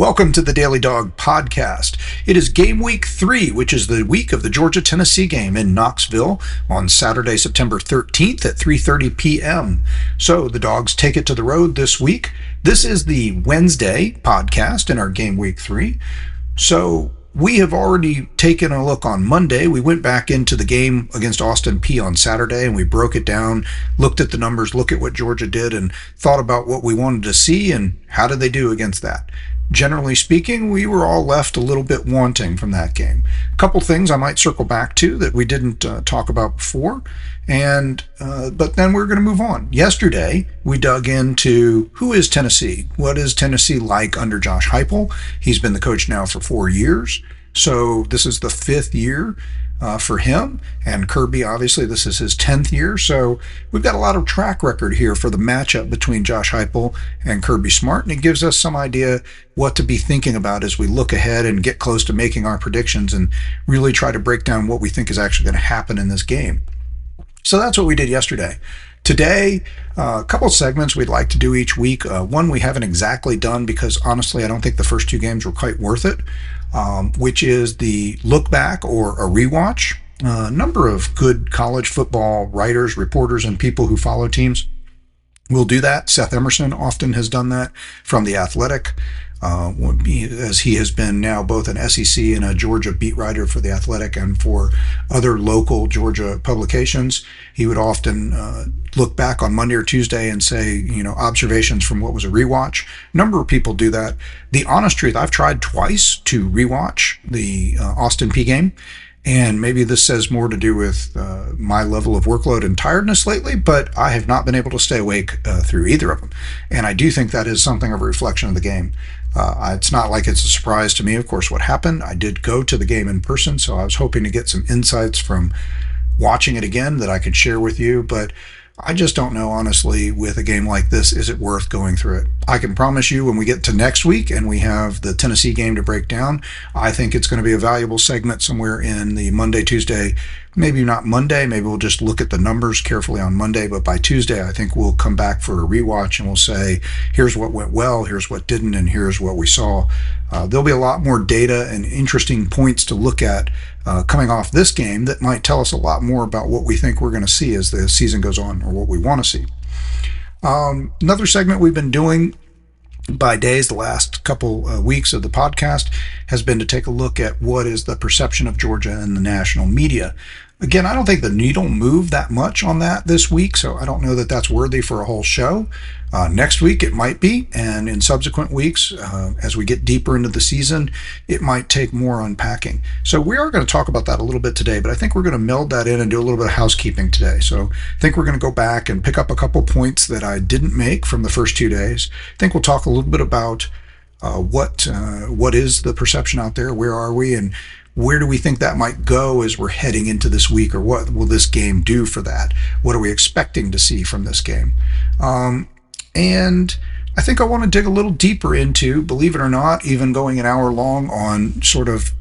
Welcome to the Daily Dawg podcast. It is Game Week 3, which is the week of the Georgia-Tennessee game in Knoxville on Saturday, September 13th at 3:30 p.m. So the Dogs take it to the road this week. This is the Wednesday podcast in our Game Week 3. So we have already taken a look on Monday. We went back into the game against Austin Peay on Saturday and we broke it down, looked at the numbers, looked at what Georgia did, and thought about what we wanted to see and how did they do against that. Generally speaking, we were all left a little bit wanting from that game. A couple things I might circle back to that we didn't talk about before, but then we're going to move on. Yesterday, we dug into who is Tennessee? What is Tennessee like under Josh Heupel? He's been the coach now for 4 years, so this is the 5th year for him, and Kirby, obviously, this is his 10th year, so we've got a lot of track record here for the matchup between Josh Heupel and Kirby Smart, and it gives us some idea what to be thinking about as we look ahead and get close to making our predictions and really try to break down what we think is actually going to happen in this game. So that's what we did yesterday. Today, a couple of segments we'd like to do each week. One we haven't exactly done because, honestly, I don't think the first 2 games were quite worth it, which is the look back or a rewatch. A number of good college football writers, reporters, and people who follow teams will do that. Seth Emerson often has done that from The Athletic, as he has been now both an SEC and a Georgia beat writer for The Athletic and for other local Georgia publications. He would often look back on Monday or Tuesday and say, observations from what was a rewatch. A number of people do that. The honest truth, I've tried twice to rewatch the Austin Peay game. And maybe this says more to do with my level of workload and tiredness lately, but I have not been able to stay awake through either of them. And I do think that is something of a reflection of the game. It's not like it's a surprise to me, of course, what happened. I did go to the game in person, so I was hoping to get some insights from watching it again that I could share with you, but I just don't know, honestly, with a game like this, is it worth going through it? I can promise you when we get to next week and we have the Tennessee game to break down, I think it's going to be a valuable segment somewhere in the Monday, Tuesday, maybe not Monday, maybe we'll just look at the numbers carefully on Monday, but by Tuesday, I think we'll come back for a rewatch and we'll say, here's what went well, here's what didn't, and here's what we saw. There'll be a lot more data and interesting points to look at coming off this game that might tell us a lot more about what we think we're going to see as the season goes on, or what we want to see. Another segment we've been doing by days the last couple weeks of the podcast has been to take a look at what is the perception of Georgia in the national media. Again, I don't think the needle moved that much on that this week, so I don't know that that's worthy for a whole show. Next week it might be, and in subsequent weeks, as we get deeper into the season, it might take more unpacking. So we are going to talk about that a little bit today, but I think we're going to meld that in and do a little bit of housekeeping today. So I think we're going to go back and pick up a couple points that I didn't make from the first 2 days. I think we'll talk a little bit about what is the perception out there, where are we, and where do we think that might go as we're heading into this week, or what will this game do for that? What are we expecting to see from this game? And I think I want to dig a little deeper into, believe it or not, even going an hour long on sort of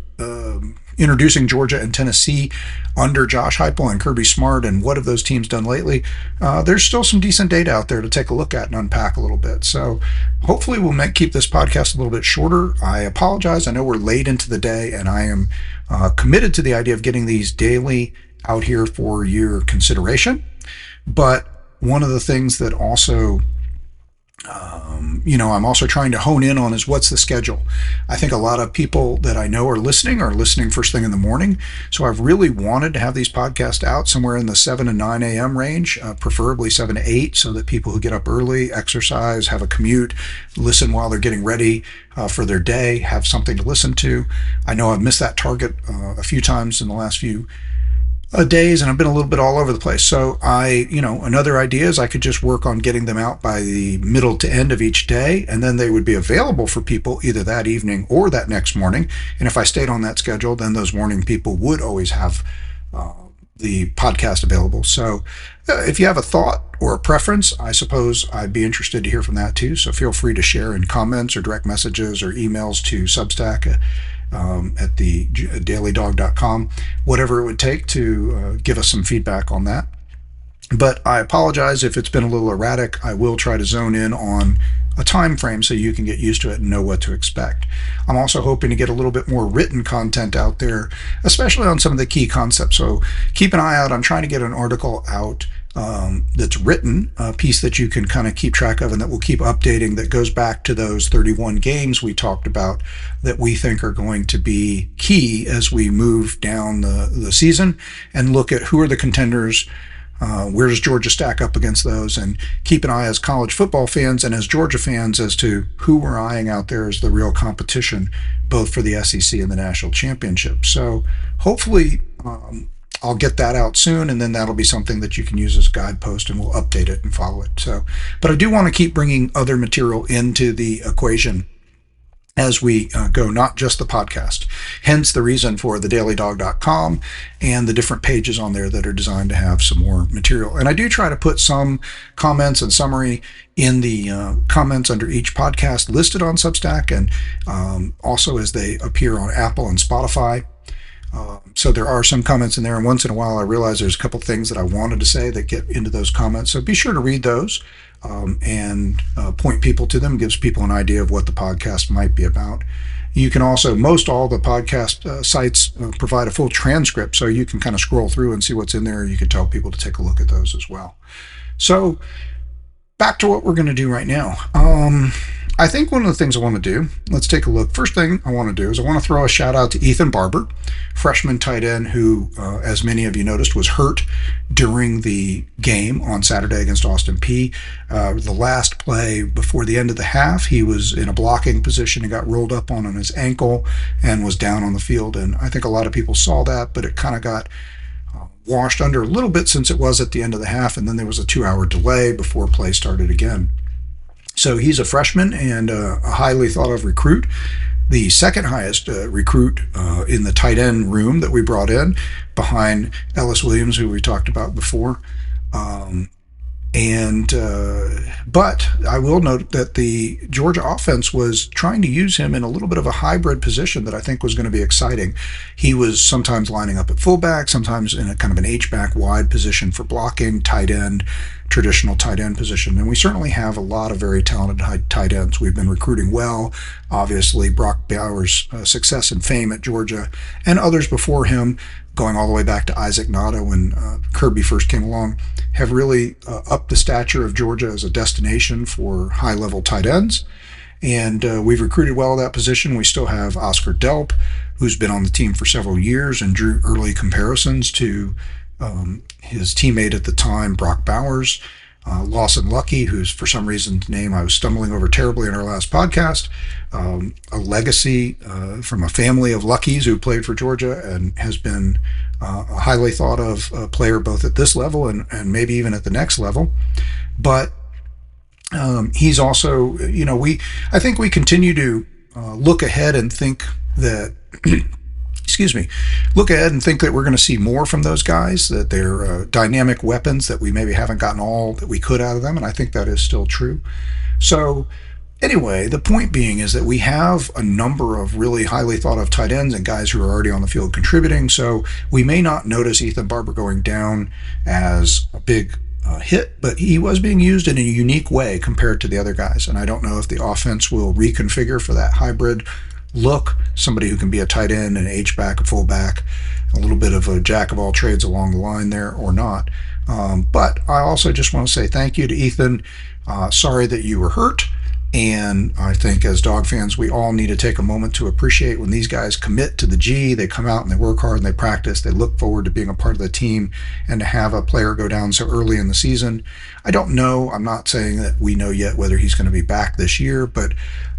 introducing Georgia and Tennessee under Josh Heupel and Kirby Smart and what have those teams done lately. There's still some decent data out there to take a look at and unpack a little bit. So hopefully we'll keep this podcast a little bit shorter. I apologize. I know we're late into the day, and I am committed to the idea of getting these daily out here for your consideration. But one of the things that also I'm also trying to hone in on is what's the schedule. I think a lot of people that I know are listening first thing in the morning. So I've really wanted to have these podcasts out somewhere in the 7 to 9 a.m. range, preferably 7 to 8, so that people who get up early, exercise, have a commute, listen while they're getting ready for their day, have something to listen to. I know I've missed that target a few times in the last few days, and I've been a little bit all over the place. So another idea is I could just work on getting them out by the middle to end of each day, and then they would be available for people either that evening or that next morning. And if I stayed on that schedule, then those morning people would always have the podcast available. So if you have a thought or a preference, I suppose I'd be interested to hear from that too. So feel free to share in comments or direct messages or emails to Substack at the dailydawg.com, whatever it would take to give us some feedback on that. But I apologize if it's been a little erratic. I will try to zone in on a time frame so you can get used to it and know what to expect. I'm also hoping to get a little bit more written content out there, especially on some of the key concepts. So keep an eye out. I'm trying to get an article out that's written, a piece that you can kind of keep track of and that we'll keep updating, that goes back to those 31 games we talked about that we think are going to be key as we move down the season and look at who are the contenders. Where does Georgia stack up against those? And keep an eye as college football fans and as Georgia fans as to who we're eyeing out there as the real competition, both for the SEC and the national championship. So hopefully I'll get that out soon, and then that'll be something that you can use as a guidepost, and we'll update it and follow it. So, but I do want to keep bringing other material into the equation as we go, not just the podcast. Hence the reason for thedailydawg.com and the different pages on there that are designed to have some more material. And I do try to put some comments and summary in the comments under each podcast listed on Substack, and also as they appear on Apple and Spotify. So there are some comments in there, and once in a while I realize there's a couple things that I wanted to say that get into those comments. So be sure to read those and point people to them. Gives people an idea of what the podcast might be about. You can also, most all the podcast sites provide a full transcript, so you can kind of scroll through and see what's in there. You can tell people to take a look at those as well. So back to what we're going to do right now. I think one of the things I want to do, let's take a look. First thing I want to do is I want to throw a shout out to Ethan Barber, freshman tight end who, as many of you noticed, was hurt during the game on Saturday against Austin Peay. The last play before the end of the half, he was in a blocking position and got rolled up on his ankle and was down on the field. And I think a lot of people saw that, but it kind of got washed under a little bit since it was at the end of the half, and then there was a 2-hour delay before play started again. So he's a freshman and a highly thought of recruit, the second highest recruit in the tight end room that we brought in, behind Ellis Williams, who we talked about before. But I will note that the Georgia offense was trying to use him in a little bit of a hybrid position that I think was going to be exciting. He was sometimes lining up at fullback, sometimes in a kind of an H-back wide position for blocking, tight end, traditional tight end position. And we certainly have a lot of very talented tight ends. We've been recruiting well. Obviously, Brock Bowers' success and fame at Georgia, and others before him, going all the way back to Isaac Nada when Kirby first came along, have really upped the stature of Georgia as a destination for high-level tight ends. And we've recruited well at that position. We still have Oscar Delp, who's been on the team for several years and drew early comparisons to his teammate at the time, Brock Bowers. Lawson Lucky, who's for some reason name I was stumbling over terribly in our last podcast, a legacy from a family of Luckies who played for Georgia and has been a highly thought of player both at this level and maybe even at the next level. But he's also, I think we continue to look ahead and think that look ahead and think that we're going to see more from those guys, that they're dynamic weapons, that we maybe haven't gotten all that we could out of them, and I think that is still true. So anyway, the point being is that we have a number of really highly thought of tight ends and guys who are already on the field contributing, so we may not notice Ethan Barber going down as a big hit, but he was being used in a unique way compared to the other guys, and I don't know if the offense will reconfigure for that hybrid look, somebody who can be a tight end, an H-back, a fullback, a little bit of a jack of all trades along the line there or not. But I also just want to say thank you to Ethan. Sorry that you were hurt. And I think as Dawg fans, we all need to take a moment to appreciate when these guys commit to the G, they come out and they work hard and they practice, they look forward to being a part of the team, and to have a player go down so early in the season. I don't know, I'm not saying that we know yet whether he's going to be back this year, but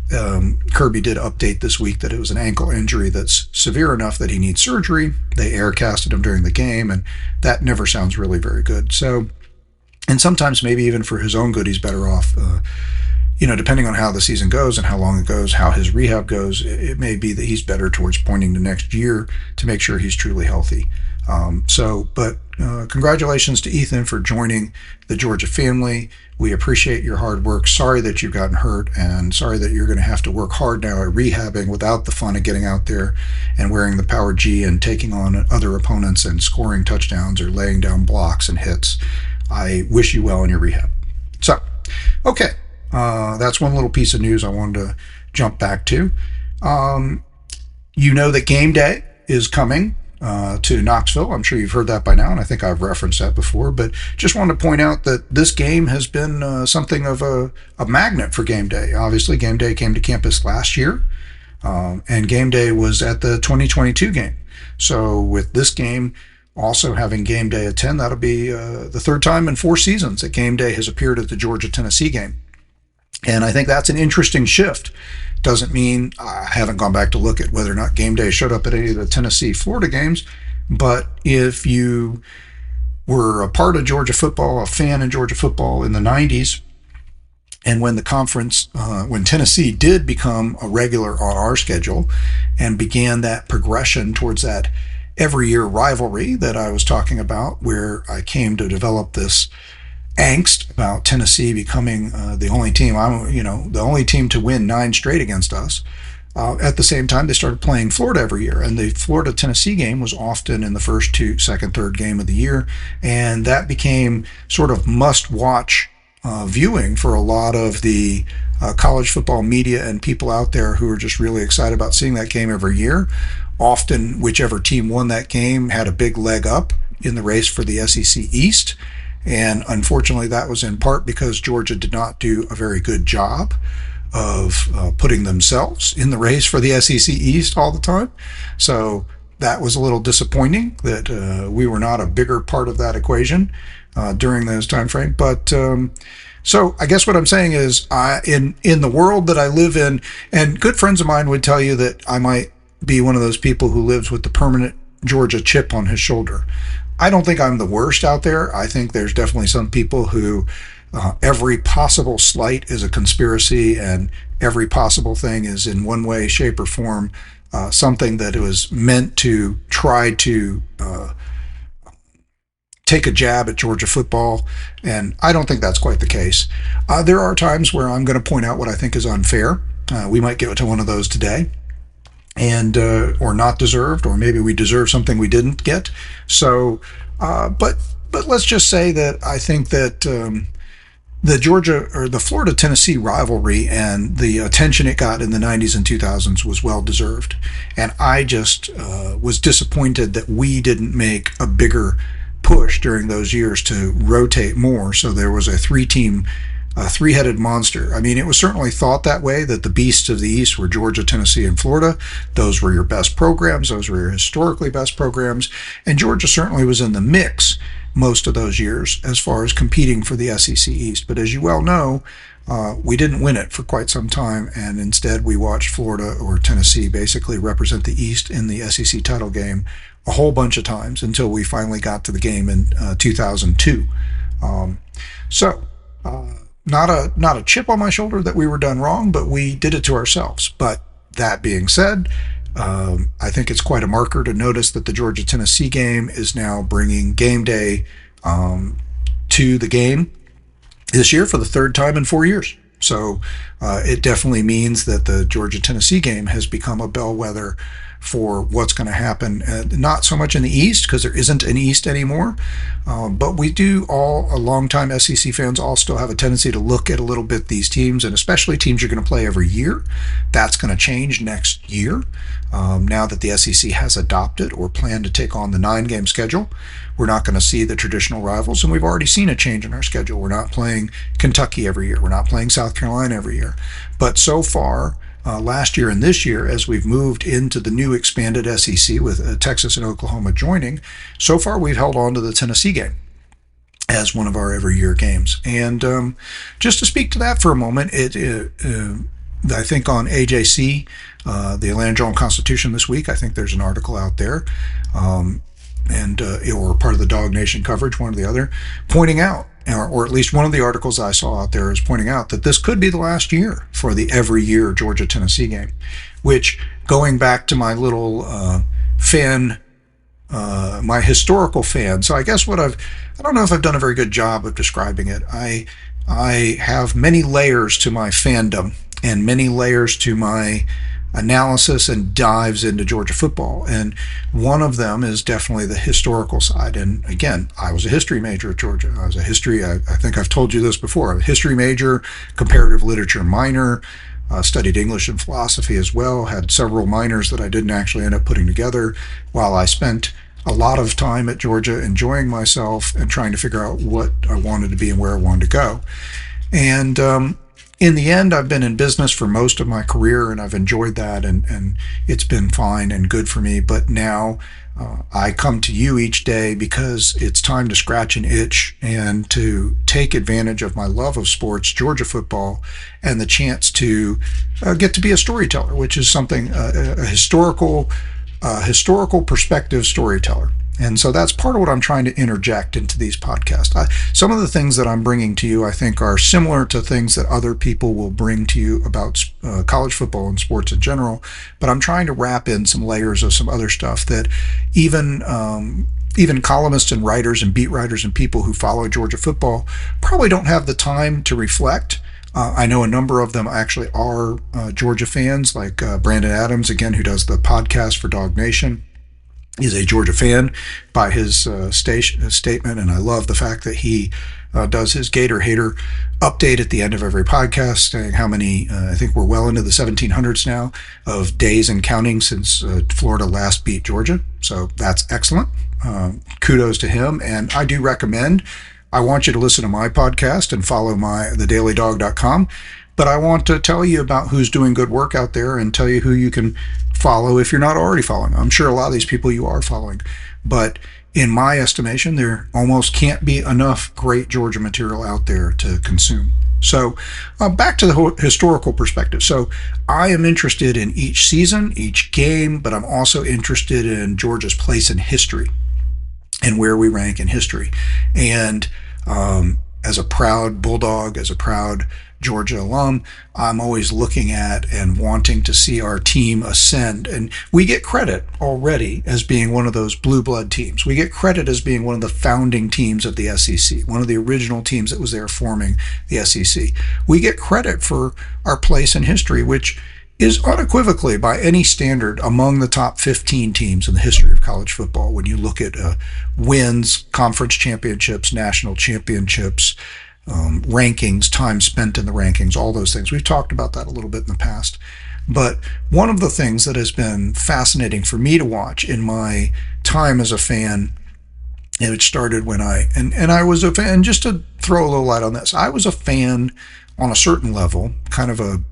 Kirby did update this week that it was an ankle injury that's severe enough that he needs surgery. They air casted him during the game, and that never sounds really very good. So, and sometimes maybe even for his own good, he's better off, depending on how the season goes and how long it goes, how his rehab goes, it may be that he's better towards pointing to next year to make sure he's truly healthy. But congratulations to Ethan for joining the Georgia family. We appreciate your hard work. Sorry that you've gotten hurt, and sorry that you're going to have to work hard now at rehabbing without the fun of getting out there and wearing the Power G and taking on other opponents and scoring touchdowns or laying down blocks and hits. I wish you well in your rehab. So, okay. That's one little piece of news I wanted to jump back to. Um, you know that game day is coming to Knoxville. I'm sure you've heard that by now, and I think I've referenced that before. But just wanted to point out that this game has been something of a magnet for game day. Obviously, game day came to campus last year, and game day was at the 2022 game. So with this game also having game day attend, that'll be the third time in 4 seasons that game day has appeared at the Georgia-Tennessee game. And I think that's an interesting shift. Doesn't mean I haven't gone back to look at whether or not game day showed up at any of the Tennessee-Florida games, but if you were a part of Georgia football, a fan in Georgia football in the 90s, and when the conference, when Tennessee did become a regular on our schedule and began that progression towards that every year rivalry that I was talking about, where I came to develop this angst about Tennessee becoming the only team, the only team to win 9 straight against us. At the same time, they started playing Florida every year, and the Florida-Tennessee game was often in the first, second, third game of the year, and that became sort of must-watch viewing for a lot of the college football media and people out there who are just really excited about seeing that game every year. Often, whichever team won that game had a big leg up in the race for the SEC East. And unfortunately, that was in part because Georgia did not do a very good job of putting themselves in the race for the SEC East all the time. So that was a little disappointing that we were not a bigger part of that equation during those time frame. But so I guess what I'm saying is, in the world that I live in, and good friends of mine would tell you that I might be one of those people who lives with the permanent Georgia chip on his shoulder. I don't think I'm the worst out there. I think there's definitely some people who every possible slight is a conspiracy, and every possible thing is in one way, shape, or form something that it was meant to try to take a jab at Georgia football, and I don't think that's quite the case. There are times where I'm going to point out what I think is unfair. We might get to one of those today, and or not deserved, or maybe we deserve something we didn't get. So, but let's just say that I think that the Georgia or the Florida-Tennessee rivalry and the attention it got in the 90s and 2000s was well deserved, and I just was disappointed that we didn't make a bigger push during those years to rotate more. So there was a three-headed monster. I mean, it was certainly thought that way, that the beasts of the East were Georgia, Tennessee, and Florida. Those were your best programs. Those were your historically best programs. And Georgia certainly was in the mix most of those years as far as competing for the SEC East. But as you well know, we didn't win it for quite some time, and instead we watched Florida or Tennessee basically represent the East in the SEC title game a whole bunch of times until we finally got to the game in 2002. Not a chip on my shoulder that we were done wrong, but we did it to ourselves. But that being said, I think it's quite a marker to notice that the Georgia-Tennessee game is now bringing game day to the game this year for the third time in 4 years. So it definitely means that the Georgia-Tennessee game has become a bellwether for what's going to happen, not so much in the East, because there isn't an East anymore, but we do all, longtime SEC fans, all still have a tendency to look at a little bit these teams, and especially teams you're going to play every year. That's going to change next year, now that the SEC has adopted or planned to take on the 9-game schedule. We're not going to see the traditional rivals, and we've already seen a change in our schedule. We're not playing Kentucky every year. We're not playing South Carolina every year. But so far, last year and this year, as we've moved into the new expanded SEC with Texas and Oklahoma joining, so far we've held on to the Tennessee game as one of our every year games. And just to speak to that for a moment, I think on AJC, the Atlanta Journal-Constitution this week, I think there's an article out there, or part of the Dawg Nation coverage, one or the other, pointing out, or at least one of the articles I saw out there is pointing out that this could be the last year for the every year Georgia-Tennessee game, which, going back to my little my historical fan. So I guess I don't know if I've done a very good job of describing it. I have many layers to my fandom and many layers to my analysis and dives into Georgia football. And one of them is definitely the historical side. And again, I was a history major at Georgia. I was a history, I think I've told you this before, I'm a history major, comparative literature minor, studied English and philosophy as well, had several minors that I didn't actually end up putting together, while I spent a lot of time at Georgia enjoying myself and trying to figure out what I wanted to be and where I wanted to go. And in the end, I've been in business for most of my career, and I've enjoyed that, and it's been fine and good for me. But now I come to you each day because it's time to scratch an itch and to take advantage of my love of sports, Georgia football, and the chance to get to be a storyteller, which is something, a historical perspective storyteller. And so that's part of what I'm trying to interject into these podcasts. Some of the things that I'm bringing to you, I think, are similar to things that other people will bring to you about college football and sports in general. But I'm trying to wrap in some layers of some other stuff that even columnists and writers and beat writers and people who follow Georgia football probably don't have the time to reflect. I know a number of them actually are Georgia fans, like Brandon Adams, again, who does the podcast for Dawg Nation. He's a Georgia fan by his statement, and I love the fact that he does his Gator Hater update at the end of every podcast, saying how many, I think we're well into the 1700s now, of days and counting since Florida last beat Georgia. So that's excellent. Kudos to him, and I do recommend, I want you to listen to my podcast and follow thedailydawg.com, but I want to tell you about who's doing good work out there and tell you who you can follow if you're not already following. I'm sure a lot of these people you are following, but in my estimation, there almost can't be enough great Georgia material out there to consume. So back to the historical perspective. So I am interested in each season, each game, but I'm also interested in Georgia's place in history and where we rank in history. And as a proud Bulldog, as a proud Georgia alum, I'm always looking at and wanting to see our team ascend. And we get credit already as being one of those blue blood teams. We get credit as being one of the founding teams of the SEC, one of the original teams that was there forming the SEC. We get credit for our place in history, which is unequivocally, by any standard, among the top 15 teams in the history of college football. When you look at wins, conference championships, national championships, rankings, time spent in the rankings, all those things. We've talked about that a little bit in the past. But one of the things that has been fascinating for me to watch in my time as a fan, and it started when I was a fan, just to throw a little light on this, I was a fan on a certain level, kind of a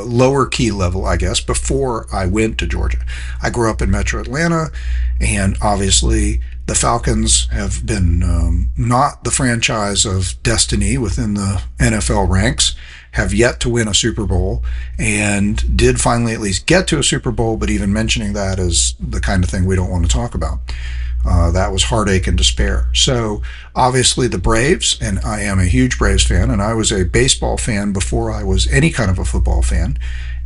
lower key level, I guess, before I went to Georgia. I grew up in Metro Atlanta, and obviously the Falcons have been not the franchise of destiny within the NFL ranks, have yet to win a Super Bowl, and did finally at least get to a Super Bowl, but even mentioning that is the kind of thing we don't want to talk about. That was heartache and despair. So obviously the Braves, and I am a huge Braves fan, and I was a baseball fan before I was any kind of a football fan,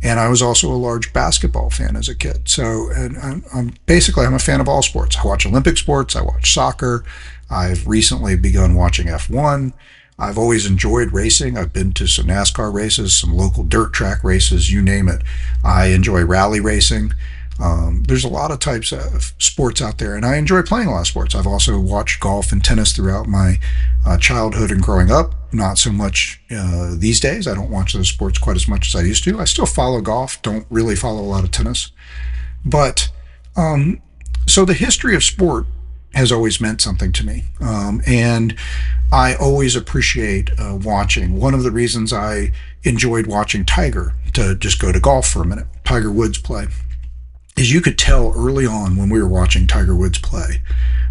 and I was also a large basketball fan as a kid. So and I'm a fan of all sports. I watch Olympic sports, I watch soccer, I've recently begun watching F1. I've always enjoyed racing. I've been to some NASCAR races, some local dirt track races, you name it. I enjoy rally racing. There's a lot of types of sports out there, and I enjoy playing a lot of sports. I've also watched golf and tennis throughout my childhood and growing up. Not so much these days. I don't watch those sports quite as much as I used to. I still follow golf, don't really follow a lot of tennis. But so the history of sport has always meant something to me. And I always appreciate watching. One of the reasons I enjoyed watching Tiger, to just go to golf for a minute, Tiger Woods play, is you could tell early on when we were watching Tiger Woods play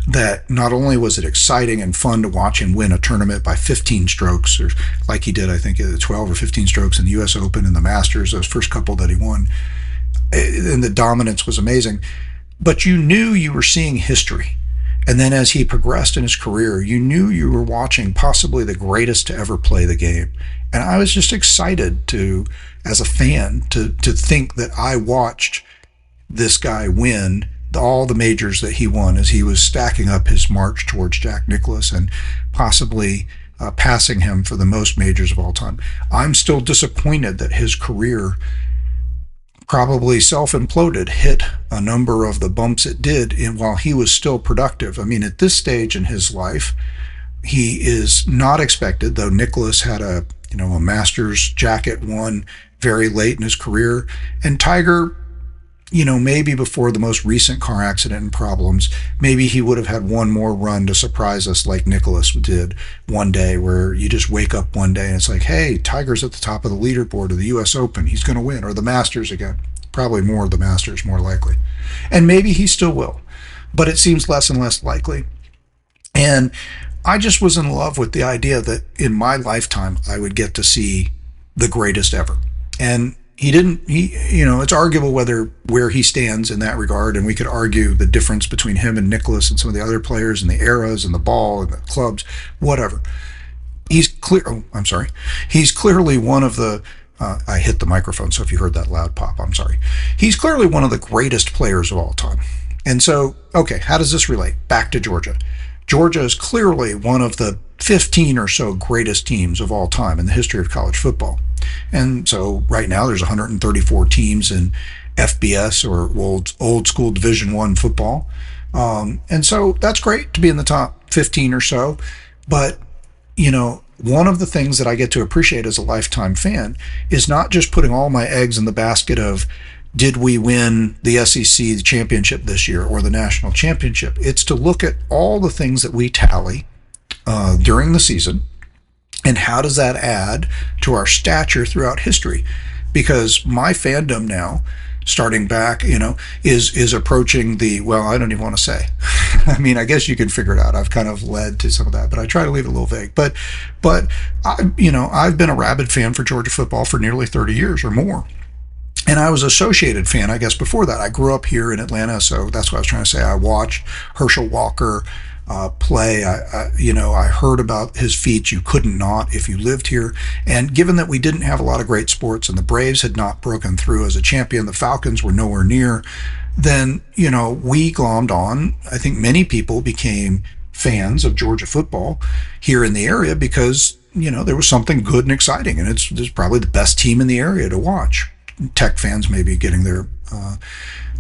that not only was it exciting and fun to watch him win a tournament by 15 strokes, or like he did, I think, 12 or 15 strokes in the U.S. Open and the Masters, those first couple that he won, and the dominance was amazing, but you knew you were seeing history. And then as he progressed in his career, you knew you were watching possibly the greatest to ever play the game. And I was just excited to, as a fan, to think that I watched this guy win all the majors that he won as he was stacking up his march towards Jack Nicklaus and possibly passing him for the most majors of all time. I'm still disappointed that his career probably self-imploded, hit a number of the bumps it did while he was still productive. I mean, at this stage in his life, he is not expected, though Nicholas had a Masters jacket won very late in his career, and Tiger, maybe before the most recent car accident and problems, maybe he would have had one more run to surprise us like Nicholas did one day, where you just wake up one day and it's like, hey, Tiger's at the top of the leaderboard of the US Open. He's going to win, or the Masters again. Probably more of the Masters, more likely. And maybe he still will, but it seems less and less likely. And I just was in love with the idea that in my lifetime, I would get to see the greatest ever. And it's arguable where he stands in that regard, and we could argue the difference between him and Nicholas and some of the other players and the eras and the ball and the clubs, whatever. He's clearly one of the, I hit the microphone, so if you heard that loud pop, I'm sorry. He's clearly one of the greatest players of all time. And so, okay, how does this relate? Back to Georgia. Georgia is clearly one of the 15 or so greatest teams of all time in the history of college football. And so right now there's 134 teams in FBS, or old school Division I football. And so that's great to be in the top 15 or so. But, one of the things that I get to appreciate as a lifetime fan is not just putting all my eggs in the basket of, did we win the SEC championship this year or the national championship? It's to look at all the things that we tally during the season, and how does that add to our stature throughout history? Because my fandom now, starting back, is approaching I don't even want to say. I mean, I guess you can figure it out. I've kind of led to some of that, but I try to leave it a little vague. But I've been a rabid fan for Georgia football for nearly 30 years or more. And I was an Associated fan, I guess, before that. I grew up here in Atlanta, so that's what I was trying to say. I watched Herschel Walker play. I heard about his feats. You couldn't not if you lived here. And given that we didn't have a lot of great sports and the Braves had not broken through as a champion, the Falcons were nowhere near, then, we glommed on. I think many people became fans of Georgia football here in the area because, there was something good and exciting, and it's probably the best team in the area to watch. Tech fans maybe getting their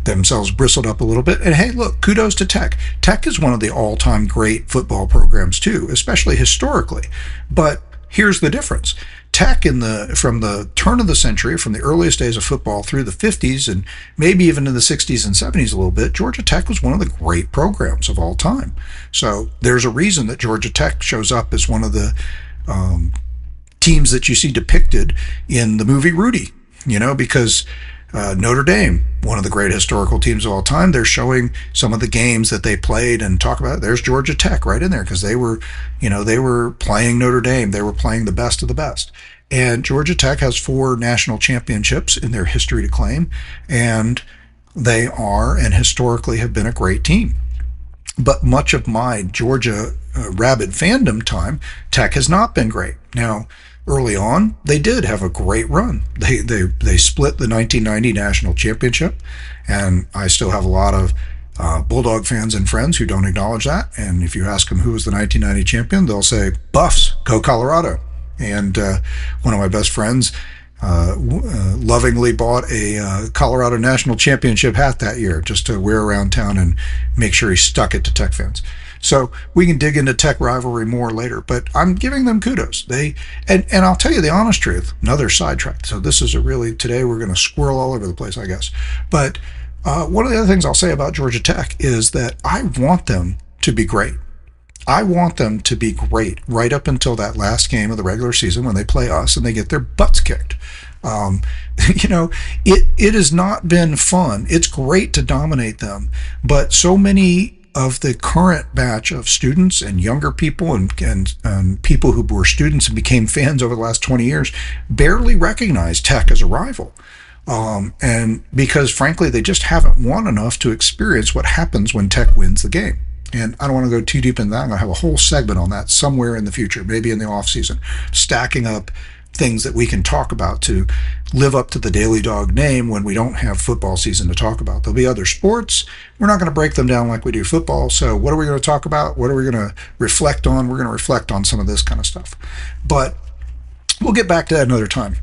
themselves bristled up a little bit. And hey, look, kudos to Tech. Tech is one of the all-time great football programs too, especially historically. But here's the difference. Tech from the turn of the century, from the earliest days of football through the 50s and maybe even in the 60s and 70s a little bit, Georgia Tech was one of the great programs of all time. So there's a reason that Georgia Tech shows up as one of the teams that you see depicted in the movie Rudy. Because Notre Dame, one of the great historical teams of all time, they're showing some of the games that they played and talk about it. There's Georgia Tech right in there because they were playing Notre Dame. They were playing the best of the best. And Georgia Tech has 4 national championships in their history to claim, and they are and historically have been a great team. But much of my Georgia rabid fandom time, Tech has not been great. Now, early on, they did have a great run. They split the 1990 national championship, and I still have a lot of Bulldog fans and friends who don't acknowledge that. And if you ask them who was the 1990 champion, they'll say, Buffs, go Colorado. And one of my best friends lovingly bought a Colorado national championship hat that year just to wear around town and make sure he stuck it to Tech fans. So we can dig into Tech rivalry more later, but I'm giving them kudos. And I'll tell you the honest truth, another sidetrack. So this is today we're going to squirrel all over the place, I guess. But one of the other things I'll say about Georgia Tech is that I want them to be great. I want them to be great right up until that last game of the regular season when they play us and they get their butts kicked. It has not been fun. It's great to dominate them, but so many of the current batch of students and younger people and people who were students and became fans over the last 20 years barely recognize Tech as a rival. And because frankly, they just haven't won enough to experience what happens when Tech wins the game. And I don't want to go too deep into that. I'm going to have a whole segment on that somewhere in the future, maybe in the off season, stacking up things that we can talk about to live up to the Daily Dog name when we don't have football season to talk about. There'll be other sports. We're not going to break them down like we do football. So what are we going to talk about? What are we going to reflect on? We're going to reflect on some of this kind of stuff. But we'll get back to that another time.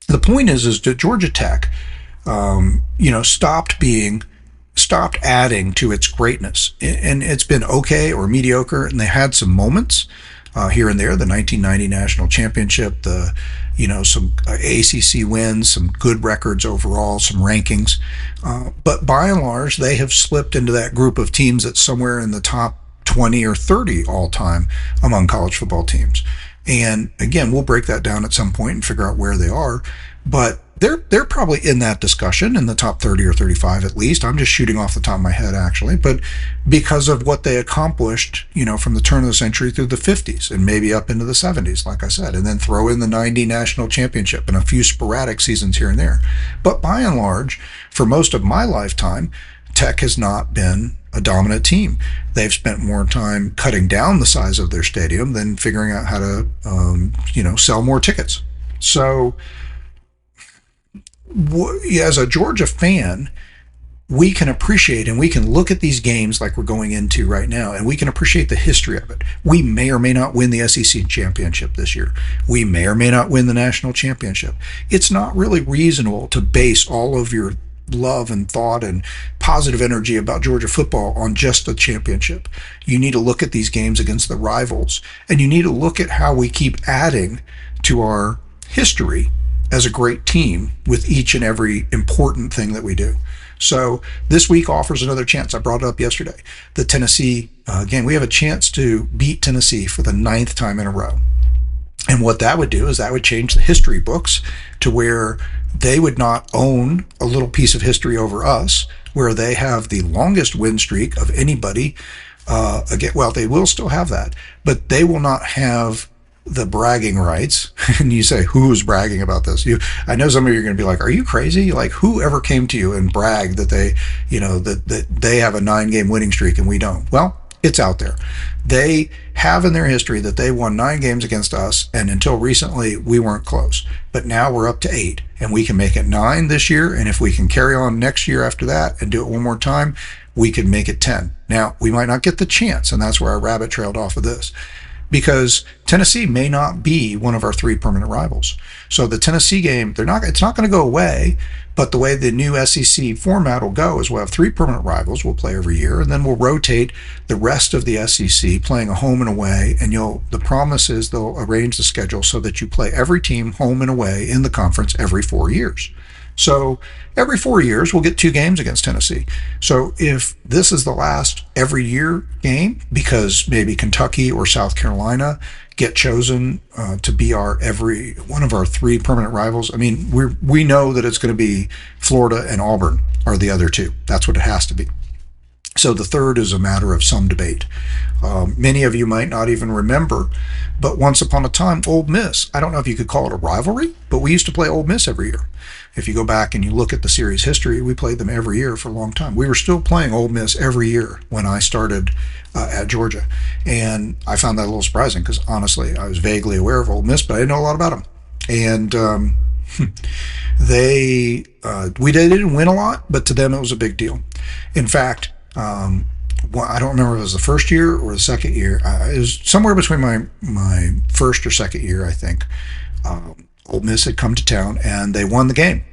The point is that Georgia Tech stopped adding to its greatness. And it's been okay or mediocre, and they had some moments here and there. The 1990 national championship, some ACC wins, some good records overall, some rankings. But by and large, they have slipped into that group of teams that's somewhere in the top 20 or 30 all time among college football teams. And again, we'll break that down at some point and figure out where they are. But they're probably in that discussion in the top 30 or 35 at least. I'm just shooting off the top of my head actually, but because of what they accomplished, from the turn of the century through the 50s and maybe up into the 70s, like I said, and then throw in the 90 national championship and a few sporadic seasons here and there. But by and large, for most of my lifetime, Tech has not been a dominant team. They've spent more time cutting down the size of their stadium than figuring out how to, sell more tickets. So, as a Georgia fan, we can appreciate and we can look at these games like we're going into right now, and we can appreciate the history of it. We may or may not win the SEC championship this year. We may or may not win the national championship. It's not really reasonable to base all of your love and thought and positive energy about Georgia football on just the championship. You need to look at these games against the rivals, and you need to look at how we keep adding to our history as a great team with each and every important thing that we do. So this week offers another chance. I brought it up yesterday. The Tennessee game, we have a chance to beat Tennessee for the 9th time in a row. And what that would do is that would change the history books to where they would not own a little piece of history over us, where they have the longest win streak of anybody. Well, they will still have that, but they will not have the bragging rights. And you say, who's bragging about this? I know some of you are going to be like, are you crazy? Like, who ever came to you and bragged that they, that they have a 9-game winning streak and we don't? Well, it's out there. They have in their history that they won 9 games against us, and until recently, we weren't close. But now we're up to 8, and we can make it 9 this year, and if we can carry on next year after that and do it one more time, we could make it 10. Now, we might not get the chance, and that's where I rabbit trailed off of this, because Tennessee may not be one of our 3 permanent rivals. So the Tennessee game, it's not going to go away, but the way the new SEC format will go is we'll have 3 permanent rivals we'll play every year, and then we'll rotate the rest of the SEC playing a home and away, and the promise is they'll arrange the schedule so that you play every team home and away in the conference every 4 years. So every 4 years, we'll get 2 games against Tennessee. So if this is the last every year game, because maybe Kentucky or South Carolina get chosen to be one of our 3 permanent rivals, I mean, we know that it's going to be Florida and Auburn are the other 2. That's what it has to be. So the third is a matter of some debate. Many of you might not even remember, but once upon a time, Ole Miss, I don't know if you could call it a rivalry, but we used to play Ole Miss every year. If you go back and you look at the series history, we played them every year for a long time. We were still playing Ole Miss every year when I started at Georgia. And I found that a little surprising because honestly, I was vaguely aware of Ole Miss, but I didn't know a lot about them. And they didn't win a lot, but to them it was a big deal. In fact, I don't remember if it was the first year or the second year. It was somewhere between my first or second year, I think. Ole Miss had come to town and they won the game.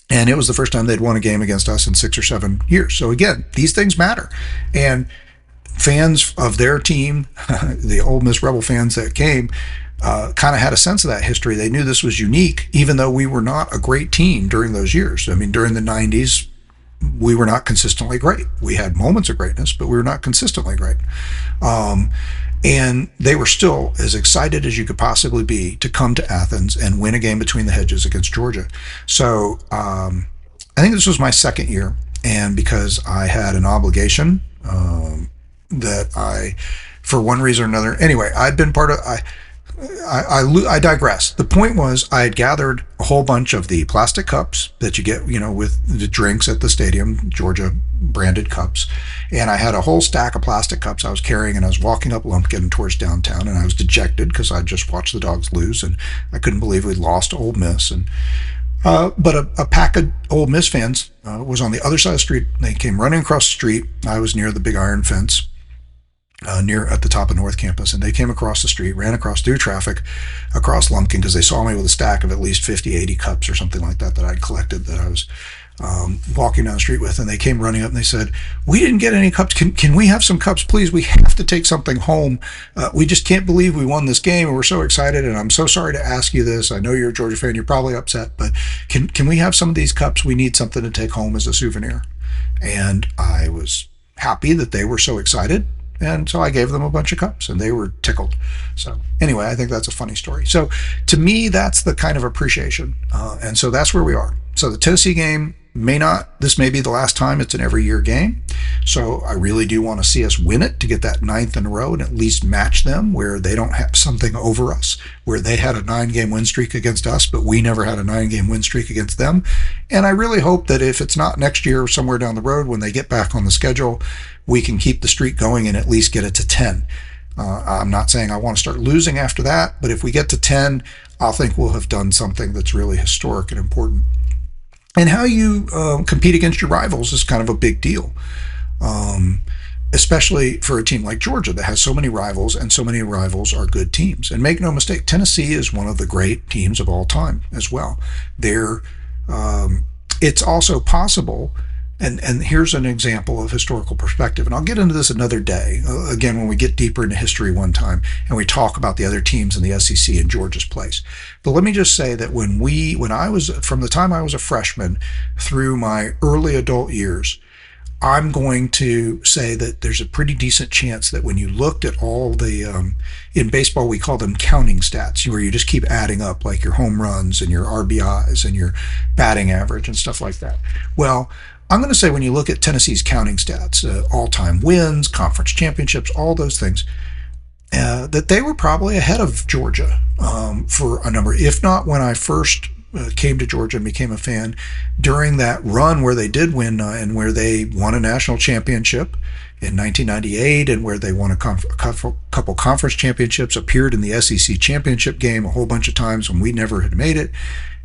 And it was the first time they'd won a game against us in 6 or 7 years. So again, these things matter. And fans of their team, the Ole Miss Rebel fans that came, kind of had a sense of that history. They knew this was unique, even though we were not a great team during those years. I mean, during the 90s, we were not consistently great. We had moments of greatness, but we were not consistently great. And they were still as excited as you could possibly be to come to Athens and win a game between the hedges against Georgia. So I think this was my second year, and because I had an obligation that I, for one reason or another, anyway, I'd been part of, I digress. The point was I had gathered a whole bunch of the plastic cups that you get, with the drinks at the stadium, Georgia branded cups. And I had a whole stack of plastic cups I was carrying, and I was walking up Lumpkin towards downtown, and I was dejected because I'd just watched the Dogs lose, and I couldn't believe we'd lost to Ole Miss. And but a pack of Ole Miss fans was on the other side of the street. They came running across the street. I was near the big iron fence. near at the top of North Campus, and they came across the street, ran across through traffic, across Lumpkin, because they saw me with a stack of at least 50, 80 cups or something like that I'd collected that I was walking down the street with, and they came running up and they said, "We didn't get any cups. Can we have some cups, please? We have to take something home. We just can't believe we won this game, and we're so excited. And I'm so sorry to ask you this. I know you're a Georgia fan. You're probably upset, but can we have some of these cups? We need something to take home as a souvenir." And I was happy that they were so excited. And so I gave them a bunch of cups and they were tickled. So anyway, I think that's a funny story. So to me, that's the kind of appreciation. And so that's where we are. So the Tennessee game this may be the last time it's an every year game. So I really do want to see us win it to get that 9th in a row and at least match them where they don't have something over us, where they had a 9-game win streak against us, but we never had a 9-game win streak against them. And I really hope that if it's not next year, somewhere down the road, when they get back on the schedule, we can keep the streak going and at least get it to 10. I'm not saying I want to start losing after that, but if we get to 10, I think we'll have done something that's really historic and important. And how you compete against your rivals is kind of a big deal, especially for a team like Georgia that has so many rivals, and so many rivals are good teams. And make no mistake, Tennessee is one of the great teams of all time as well. It's also possible. And here's an example of historical perspective. And I'll get into this another day, again, when we get deeper into history one time and we talk about the other teams in the SEC and Georgia's place. But let me just say that from the time I was a freshman through my early adult years, I'm going to say that there's a pretty decent chance that when you looked at all the, in baseball, we call them counting stats, where you just keep adding up like your home runs and your RBIs and your batting average and stuff like that. Well, I'm going to say when you look at Tennessee's counting stats, all-time wins, conference championships, all those things, that they were probably ahead of Georgia for a number. If not when I first came to Georgia and became a fan, during that run where they did win and where they won a national championship in 1998 and where they won a couple conference championships, appeared in the SEC championship game a whole bunch of times when we never had made it.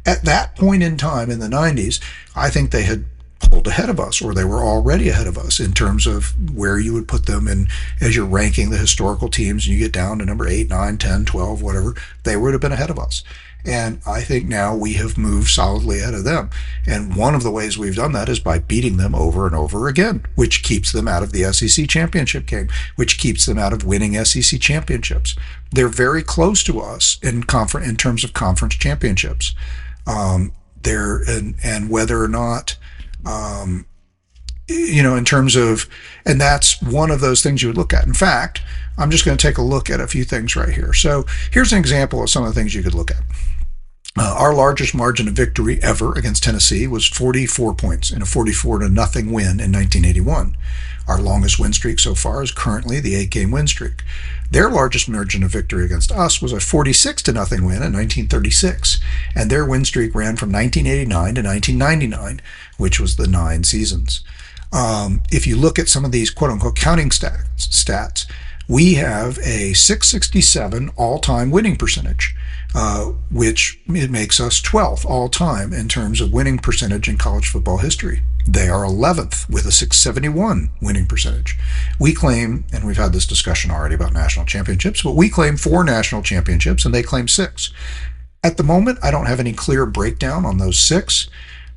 At that point in time in the 90s, I think they had pulled ahead of us, or they were already ahead of us in terms of where you would put them. And as you're ranking the historical teams and you get down to number 8, 9, 10, 12, whatever, they would have been ahead of us. And I think now we have moved solidly ahead of them. And one of the ways we've done that is by beating them over and over again, which keeps them out of the SEC championship game, which keeps them out of winning SEC championships. They're very close to us in terms of conference championships. And whether or not, in terms of, and that's one of those things you would look at. In fact, I'm just going to take a look at a few things right here. So here's an example of some of the things you could look at. Our largest margin of victory ever against Tennessee was 44 points in a 44-0 win in 1981. Our longest win streak so far is currently the 8-game win streak. Their largest margin of victory against us was a 46-0 win in 1936, and their win streak ran from 1989 to 1999, which was the 9 seasons. If you look at some of these quote-unquote counting stats, we have a 667 all-time winning percentage, which it makes us 12th all-time in terms of winning percentage in college football history. They are 11th with a 671 winning percentage. We claim, and we've had this discussion already about national championships, but we claim 4 national championships and they claim 6. At the moment, I don't have any clear breakdown on those 6,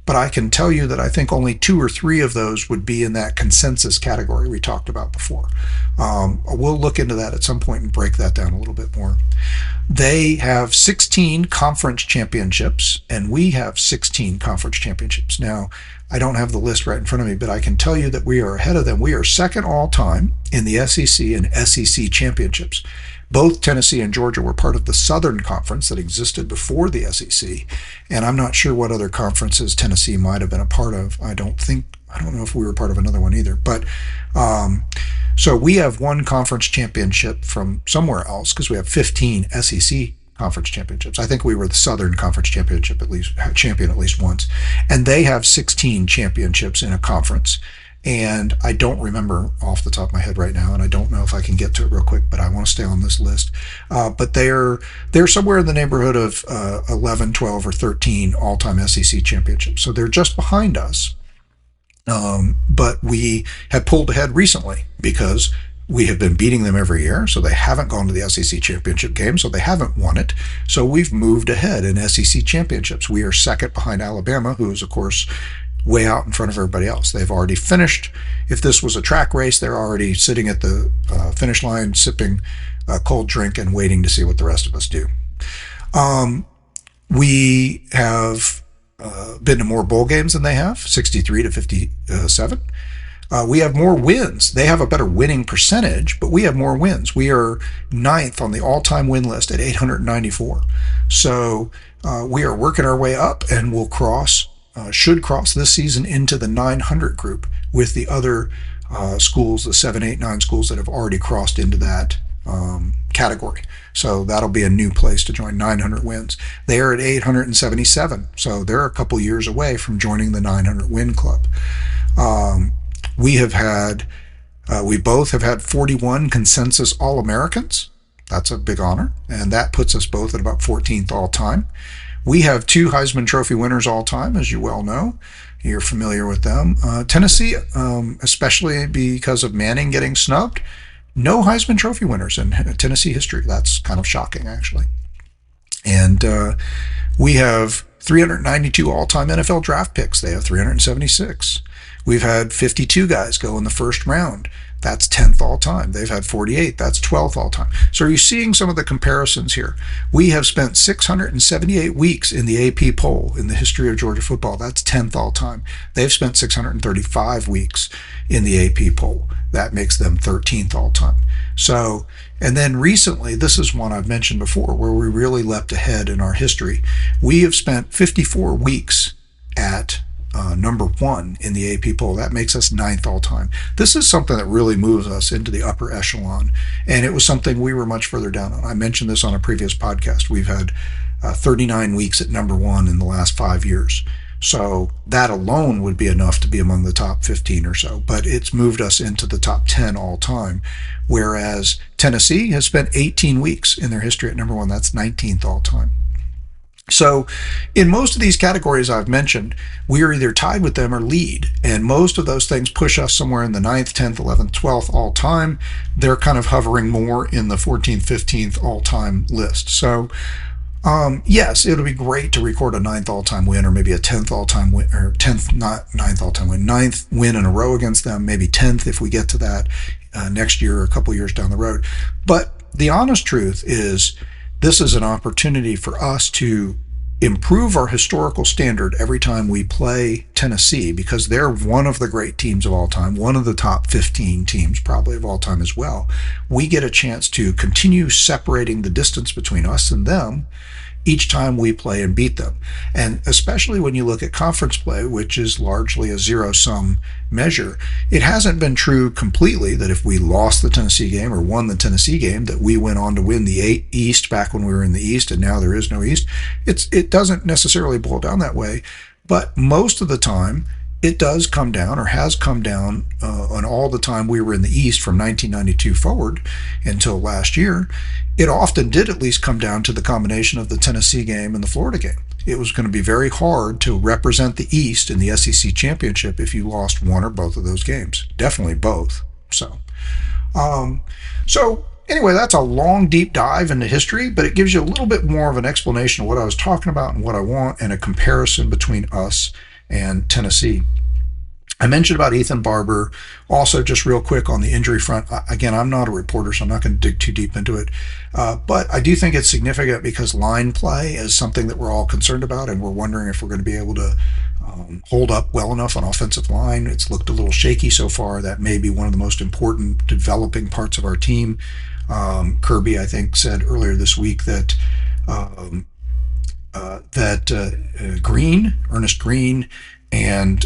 but I can tell you that I think only 2 or 3 of those would be in that consensus category we talked about before. We'll look into that at some point and break that down a little bit more. They have 16 conference championships, and we have 16 conference championships. Now, I don't have the list right in front of me, but I can tell you that we are ahead of them. We are second all time in the SEC and SEC championships. Both Tennessee and Georgia were part of the Southern Conference that existed before the SEC, and I'm not sure what other conferences Tennessee might have been a part of. I don't know if we were part of another one either. But so we have one conference championship from somewhere else because we have 15 SEC conference championships. I think we were the Southern Conference champion at least once, and they have 16 championships in a conference. And I don't remember off the top of my head right now, and I don't know if I can get to it real quick, but I want to stay on this list. But they're somewhere in the neighborhood of 11, 12, or 13 all-time SEC championships. So they're just behind us. But we have pulled ahead recently because We have been beating them every year, so they haven't gone to the SEC championship game, so they haven't won it. So we've moved ahead in SEC championships. We are second behind Alabama, who is, of course, way out in front of everybody else. They've already finished. If this was a track race, they're already sitting at the finish line, sipping a cold drink and waiting to see what the rest of us do. We have been to more bowl games than they have, 63 to 57. We have more wins. They have a better winning percentage, but we have more wins. We are ninth on the all-time win list at 894. So we are working our way up, and we'll should cross this season into the 900 group with the other schools, the 7, 8, 9 schools that have already crossed into that category. So that'll be a new place to join, 900 wins. They are at 877, so they're a couple years away from joining the 900 win club. We both have had 41 consensus All-Americans. That's a big honor, and that puts us both at about 14th all time. We have 2 Heisman Trophy winners all time, as you well know. You're familiar with them. Tennessee, especially because of Manning getting snubbed, no Heisman Trophy winners in Tennessee history. That's kind of shocking, actually. And we have 392 all-time NFL draft picks. They have 376. We've had 52 guys go in the first round. That's 10th all time. They've had 48. That's 12th all time. So are you seeing some of the comparisons here? We have spent 678 weeks in the AP poll in the history of Georgia football. That's 10th all time. They've spent 635 weeks in the AP poll. That makes them 13th all time. So, and then recently, this is one I've mentioned before, where we really leapt ahead in our history. We have spent 54 weeks at number 1 in the AP poll. That makes us 9th all time. This is something that really moves us into the upper echelon, and it was something we were much further down on. I mentioned this on a previous podcast. We've had 39 weeks at number 1 in the last 5 years. So that alone would be enough to be among the top 15 or so, but it's moved us into the top 10 all time, whereas Tennessee has spent 18 weeks in their history at number 1. That's 19th all time. So in most of these categories I've mentioned, we are either tied with them or lead, and most of those things push us somewhere in the 9th, 10th, 11th, 12th all time. They're kind of hovering more in the 14th, 15th all time list. So yes, it'll be great to record a 9th all-time win, or maybe a 10th all-time win, or 10th, not 9th all-time win, 9th win in a row against them, maybe 10th if we get to that next year or a couple years down the road. But the honest truth is, this is an opportunity for us to improve our historical standard every time we play Tennessee, because they're one of the great teams of all time, one of the top 15 teams probably of all time as well. We get a chance to continue separating the distance between us and them each time we play and beat them. And especially when you look at conference play, which is largely a zero-sum measure, it hasn't been true completely that if we lost the Tennessee game or won the Tennessee game, that we went on to win the East back when we were in the East and now there is no East. It doesn't necessarily boil down that way, but most of the time it does come down, or has come down on all the time we were in the East from 1992 forward until last year. It often did at least come down to the combination of the Tennessee game and the Florida game. It was going to be very hard to represent the East in the SEC championship if you lost one or both of those games. Definitely both. So anyway, that's a long, deep dive into history, but it gives you a little bit more of an explanation of what I was talking about and what I want, and a comparison between us and Tennessee. I mentioned about Ethan Barber. Also, just real quick on the injury front, again, I'm not a reporter, so I'm not going to dig too deep into it. But I do think it's significant because line play is something that we're all concerned about, and we're wondering if we're going to be able to hold up well enough on offensive line. It's looked a little shaky so far. That may be one of the most important developing parts of our team. Kirby, I think, said earlier this week that Ernest Green, and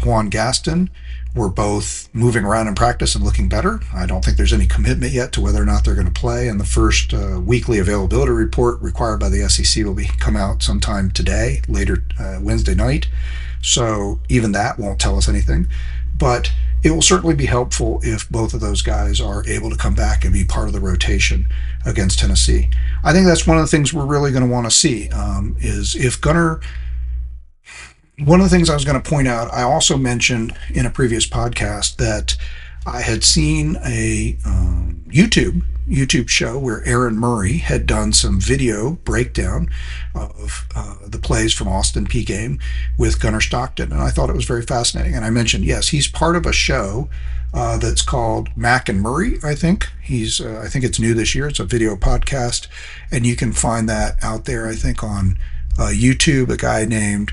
Juan Gaston were both moving around in practice and looking better. I don't think there's any commitment yet to whether or not they're going to play, and the first weekly availability report required by the SEC will come out sometime today, later Wednesday night. So even that won't tell us anything, but it will certainly be helpful if both of those guys are able to come back and be part of the rotation against Tennessee. I think that's one of the things we're really going to want to see, is if Gunnar. One of the things I was going to point out, I also mentioned in a previous podcast that I had seen a YouTube show where Aaron Murray had done some video breakdown of the plays from Austin P game with Gunnar Stockton, and I thought it was very fascinating. And I mentioned, yes, he's part of a show that's called Mac and Murray. I think it's new this year. It's a video podcast, and you can find that out there. I think on YouTube. A guy named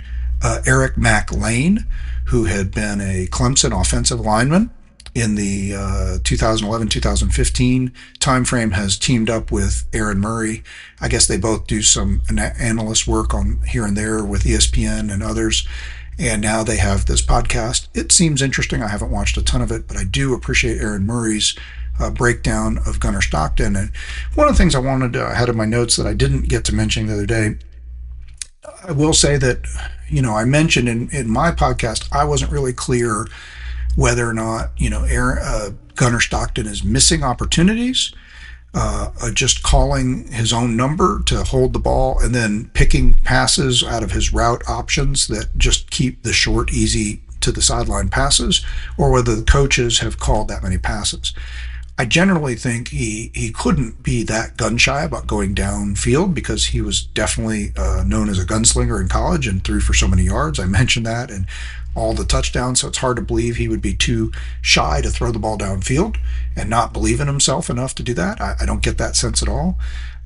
Eric Mac Lane, who had been a Clemson offensive lineman in the 2011-2015 timeframe, has teamed up with Aaron Murray. I guess they both do some analyst work on here and there with ESPN and others. And now they have this podcast. It seems interesting. I haven't watched a ton of it, but I do appreciate Aaron Murray's breakdown of Gunnar Stockton. And one of the things I had in my notes that I didn't get to mention the other day, I will say that, I mentioned in my podcast, I wasn't really clear whether or not, Gunnar Stockton is missing opportunities, just calling his own number to hold the ball and then picking passes out of his route options that just keep the short, easy to the sideline passes, or whether the coaches have called that many passes. I generally think he couldn't be that gun shy about going downfield because he was definitely known as a gunslinger in college and threw for so many yards. I mentioned that, and all the touchdowns, so it's hard to believe he would be too shy to throw the ball downfield and not believe in himself enough to do that. I don't get that sense at all.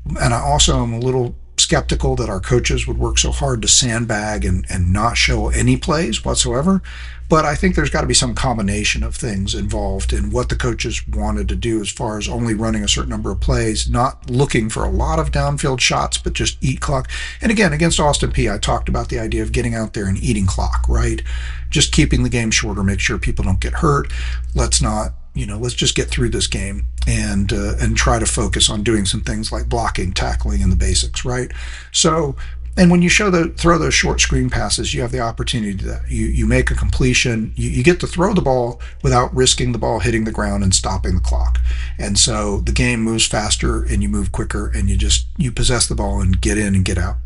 And I also am a little skeptical that our coaches would work so hard to sandbag and not show any plays whatsoever. But I think there's got to be some combination of things involved in what the coaches wanted to do as far as only running a certain number of plays, not looking for a lot of downfield shots, but just eat clock. And again, against Austin P, I talked about the idea of getting out there and eating clock, right? Just keeping the game shorter, make sure people don't get hurt. Let's just get through this game and try to focus on doing some things like blocking, tackling, and the basics, right? So, and when you throw those short screen passes, you have the opportunity to you make a completion, you get to throw the ball without risking the ball hitting the ground and stopping the clock. And so the game moves faster and you move quicker, and you possess the ball and get in and get out.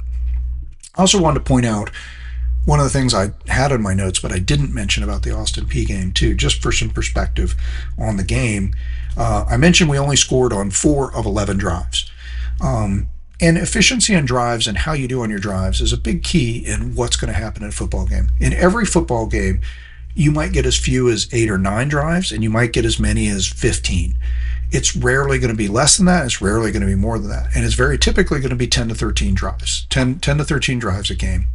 I also wanted to point out one of the things I had in my notes, but I didn't mention about the Austin P game too, just for some perspective on the game. I mentioned we only scored on 4 of 11 drives. And efficiency on drives and how you do on your drives is a big key in what's going to happen in a football game. In every football game, you might get as few as 8 or 9 drives, and you might get as many as 15. It's rarely going to be less than that. It's rarely going to be more than that. And it's very typically going to be 10 to 13 drives, 10 to 13 drives a game.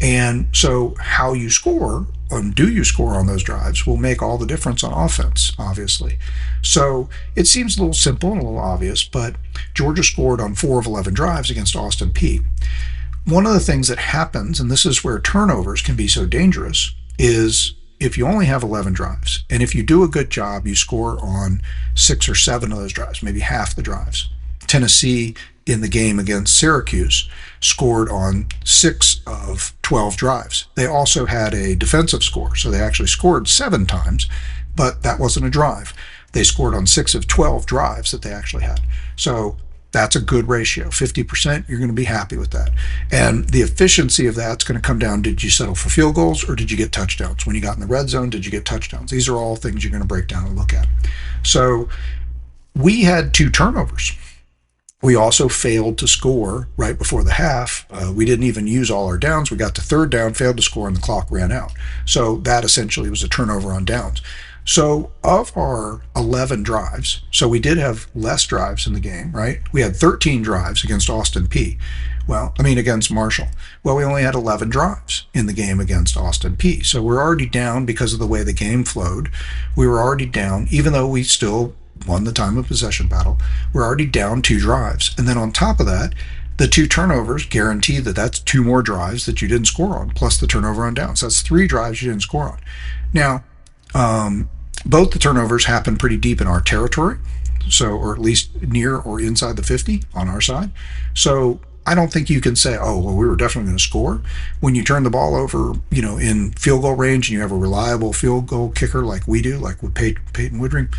And so how you score, and do you score on those drives, will make all the difference on offense, obviously. So it seems a little simple and a little obvious, but Georgia scored on 4 of 11 drives against Austin P. One of the things that happens, and this is where turnovers can be so dangerous, is if you only have 11 drives, and if you do a good job, you score on 6 or 7 of those drives, maybe half the drives. Tennessee in the game against Syracuse scored on 6 of 12 drives. They also had a defensive score, so they actually scored 7 times, but that wasn't a drive. They scored on 6 of 12 drives that they actually had. So that's a good ratio. 50%, you're going to be happy with that. And the efficiency of that's going to come down, did you settle for field goals or did you get touchdowns? When you got in the red zone, did you get touchdowns? These are all things you're going to break down and look at. So we had 2 turnovers. We also failed to score right before the half. We didn't even use all our downs. We got to 3rd down, failed to score, and the clock ran out. So that essentially was a turnover on downs. So of our 11 drives, so we did have less drives in the game, right? We had 13 drives against Austin P. Against Marshall. Well, we only had 11 drives in the game against Austin P. So we're already down because of the way the game flowed. We were already down, even though we still won the time of possession battle. We're already down 2 drives. And then on top of that, the 2 turnovers guarantee that that's 2 more drives that you didn't score on, plus the turnover on downs. That's 3 drives you didn't score on. Now, both the turnovers happened pretty deep in our territory, or at least near or inside the 50 on our side. So I don't think you can say, oh, well, we were definitely going to score. When you turn the ball over, in field goal range, and you have a reliable field goal kicker like we do, like with Peyton Woodring,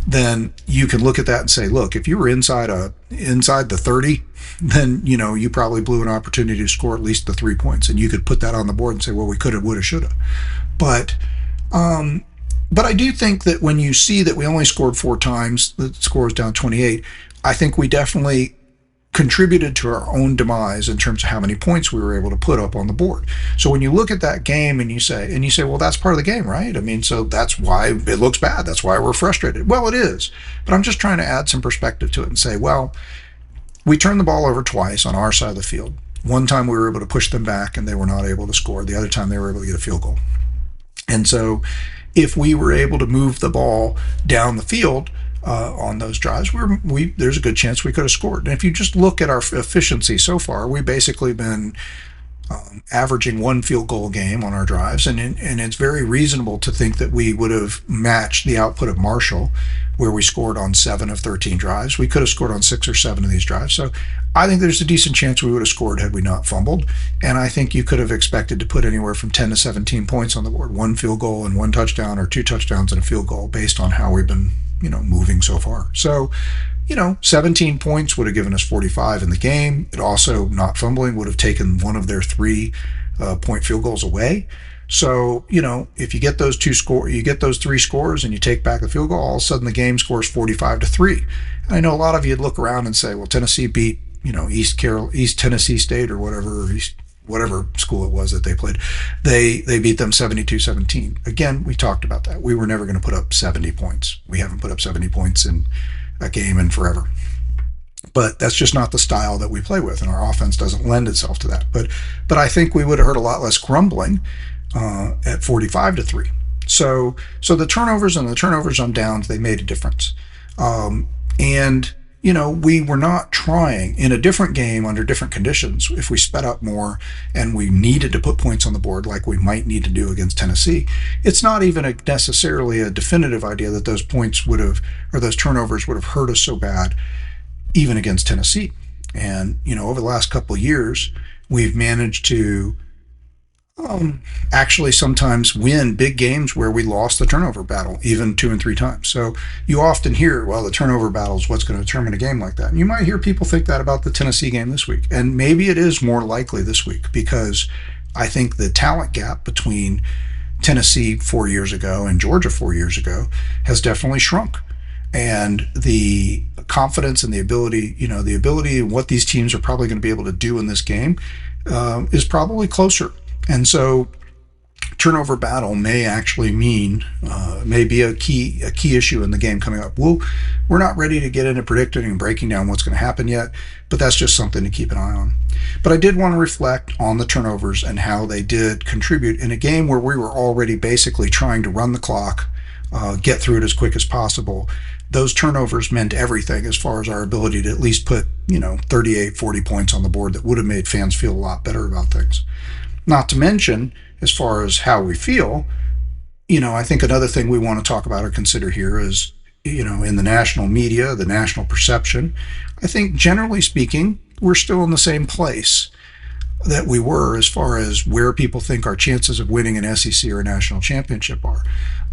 then you can look at that and say, look, if you were inside the 30, then you probably blew an opportunity to score at least the 3 points, and you could put that on the board and say, well, we could have, would have, should have. But But I do think that when you see that we only scored 4 times, the score is down 28, I think we definitely contributed to our own demise in terms of how many points we were able to put up on the board. So when you look at that game and you say, well, that's part of the game, right? I mean, so that's why it looks bad. That's why we're frustrated. Well, it is. But I'm just trying to add some perspective to it and say, well, we turned the ball over twice on our side of the field. One time we were able to push them back and they were not able to score. The other time they were able to get a field goal. And so if we were able to move the ball down the field on those drives, there's a good chance we could have scored. And if you just look at our efficiency so far, we've basically been averaging 1 field goal a game on our drives, and it's very reasonable to think that we would have matched the output of Marshall, where we scored on 7 of 13 drives. We could have scored on 6 or 7 of these drives. So I think there's a decent chance we would have scored had we not fumbled. And I think you could have expected to put anywhere from 10 to 17 points on the board, 1 field goal and 1 touchdown, or 2 touchdowns and a field goal, based on how we've been, moving so far. So 17 points would have given us 45 in the game. It also, not fumbling, would have taken one of their 3 point field goals away. So, if you get those 3 scores and you take back the field goal, all of a sudden the game scores 45-3. And I know a lot of you'd look around and say, well, Tennessee beat, East Tennessee State or whatever school it was that they played. They beat them 72-17. Again, we talked about that. We were never going to put up 70 points. We haven't put up 70 points in a game in forever. But that's just not the style that we play with, and our offense doesn't lend itself to that. But I think we would have heard a lot less grumbling at 45-3. So the turnovers on downs, they made a difference. And we were not trying in a different game under different conditions. If we sped up more and we needed to put points on the board like we might need to do against Tennessee, it's not even necessarily a definitive idea that those turnovers would have hurt us so bad even against Tennessee. And, over the last couple of years, we've managed to actually sometimes win big games where we lost the turnover battle, even 2 and 3 times. So you often hear, well, the turnover battle is what's going to determine a game like that. And you might hear people think that about the Tennessee game this week. And maybe it is more likely this week, because I think the talent gap between Tennessee 4 years ago and Georgia 4 years ago has definitely shrunk. And the confidence and the ability and what these teams are probably going to be able to do in this game is probably closer. And so turnover battle may actually may be a key issue in the game coming up. We're not ready to get into predicting and breaking down what's going to happen yet, but that's just something to keep an eye on. But I did want to reflect on the turnovers and how they did contribute in a game where we were already basically trying to run the clock, get through it as quick as possible. Those turnovers meant everything as far as our ability to at least put 38, 40 points on the board that would have made fans feel a lot better about things. Not to mention, as far as how we feel, I think another thing we want to talk about or consider here is, in the national media, the national perception, I think generally speaking, we're still in the same place that we were as far as where people think our chances of winning an SEC or a national championship are.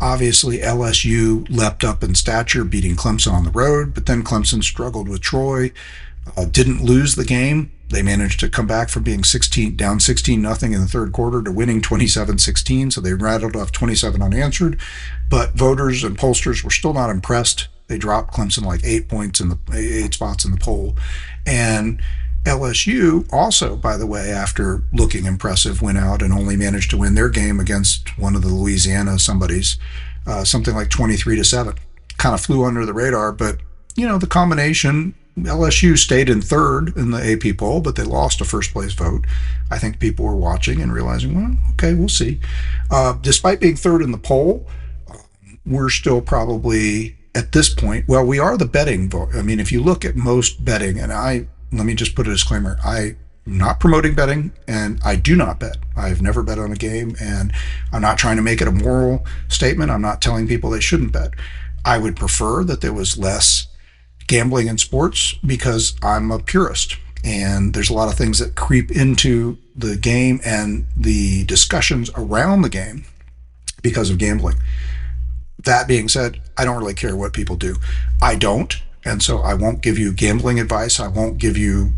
Obviously, LSU leapt up in stature, beating Clemson on the road, but then Clemson struggled with Troy, didn't lose the game. They managed to come back from being down 16-0 in the third quarter to winning 27-16, so they rattled off 27 unanswered. But voters and pollsters were still not impressed. They dropped Clemson like 8 spots in the poll. And LSU also, by the way, after looking impressive, went out and only managed to win their game against one of the Louisiana something like 23-7. Kind of flew under the radar, but the combination, LSU stayed in third in the AP poll, but they lost a first place vote. I think people were watching and realizing, well, okay, we'll see. Despite being third in the poll, we're still probably at this point, well, we are the betting vote. I mean, if you look at most betting, and let me just put a disclaimer, I'm not promoting betting, and I do not bet. I've never bet on a game, and I'm not trying to make it a moral statement. I'm not telling people they shouldn't bet. I would prefer that there was less gambling in sports because I'm a purist, and there's a lot of things that creep into the game and the discussions around the game because of gambling. That being said, I don't really care what people do. I don't, And so I won't give you gambling advice. I won't give you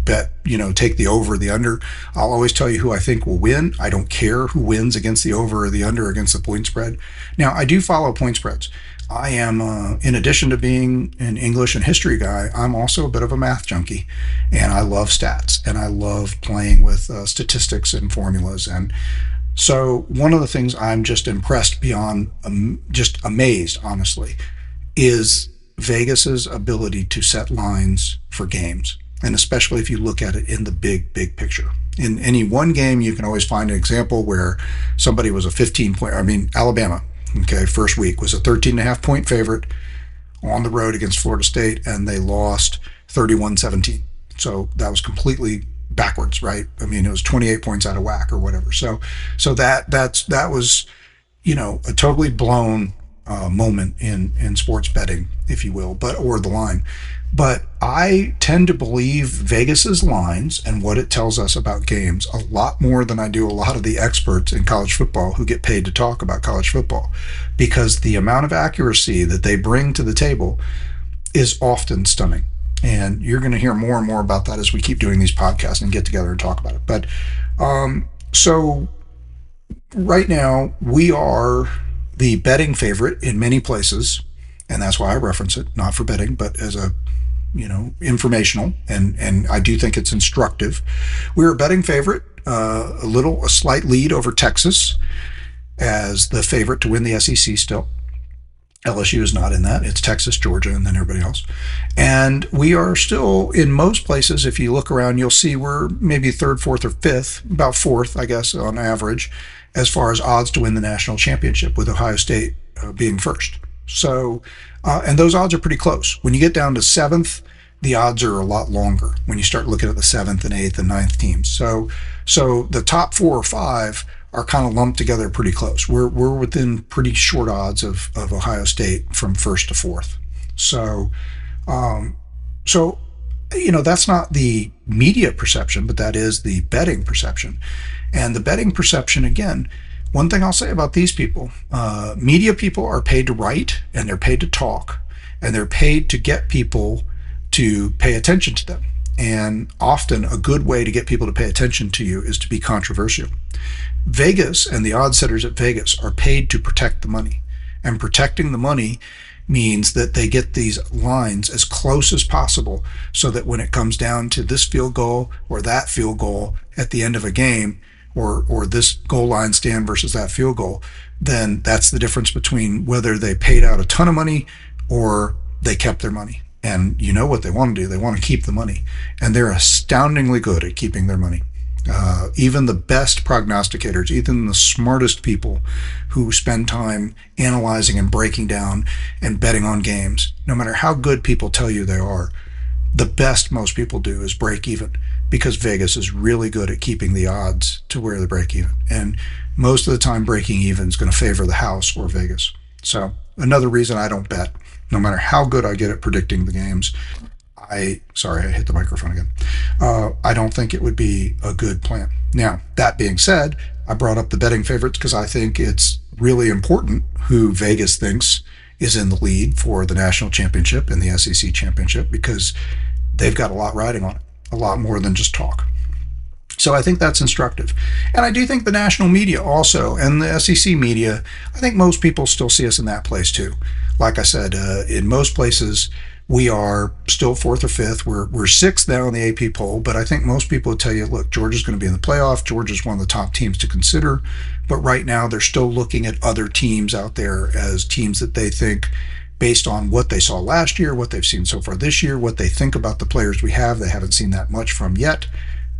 take the over or the under. I'll always tell you who I think will win. I don't care who wins against the over or the under against the point spread. Now, I do follow point spreads. I am, in addition to being an English and history guy, I'm also a bit of a math junkie. And I love stats. And I love playing with statistics and formulas. And so one of the things I'm just impressed beyond, just amazed, honestly, is Vegas's ability to set lines for games, and especially if you look at it in the big picture. In any one game, you can always find an example where somebody was a 15 point, Alabama, okay, first week was a 13.5 point favorite on the road against Florida State, and they lost 31-17. So that was completely backwards, right? I mean, it was 28 points out of whack or whatever. So that was, a totally blown moment in sports betting, if you will, or the line. But I tend to believe Vegas's lines and what it tells us about games a lot more than I do a lot of the experts in college football who get paid to talk about college football, because the amount of accuracy that they bring to the table is often stunning. And you're going to hear more and more about that as we keep doing these podcasts and get together and talk about it. But so right now we are the betting favorite in many places, and that's why I reference it, not for betting, but as a informational, and I do think it's instructive. We're a betting favorite, a slight lead over Texas as the favorite to win the SEC still. LSU is not in that. It's Texas, Georgia, and then everybody else. And we are still, in most places, if you look around, you'll see we're maybe third, fourth, or fifth, about fourth, I guess, on average, as far as odds to win the national championship, with Ohio State being first. So, and those odds are pretty close. When you get down to seventh, the odds are a lot longer when you start looking at the seventh and eighth and ninth teams. So the top 4 or 5 are kind of lumped together pretty close. We're within pretty short odds of Ohio State from first to fourth. So that's not the media perception, but that is the betting perception. And the betting perception, again, one thing I'll say about these people, media people are paid to write, and they're paid to talk, and they're paid to get people to pay attention to them. And often a good way to get people to pay attention to you is to be controversial. Vegas and the odds setters at Vegas are paid to protect the money. And protecting the money means that they get these lines as close as possible, so that when it comes down to this field goal or that field goal at the end of a game, or this goal line stand versus that field goal, then that's the difference between whether they paid out a ton of money or they kept their money. And you know what they want to do? They want to keep the money. And they're astoundingly good at keeping their money. Even the best prognosticators, even the smartest people who spend time analyzing and breaking down and betting on games, no matter how good people tell you they are, the best most people do is break even, because Vegas is really good at keeping the odds to where they break even. And most of the time, breaking even is going to favor the house or Vegas. So another reason I don't bet, no matter how good I get at predicting the games. Sorry, I hit the microphone again. I don't think it would be a good plan. Now, that being said, I brought up the betting favorites because I think it's really important who Vegas thinks is in the lead for the national championship and the SEC championship, because they've got a lot riding on it, a lot more than just talk. So I think that's instructive. And I do think the national media also, and the SEC media, I think most people still see us in that place too. Like I said, in most places, we are still fourth or fifth. We're sixth now in the AP poll, but I think most people would tell you, look, Georgia's going to be in the playoff. Georgia's one of the top teams to consider. But right now, they're still looking at other teams out there as teams that they think, based on what they saw last year, what they've seen so far this year, what they think about the players we have, they haven't seen that much from yet.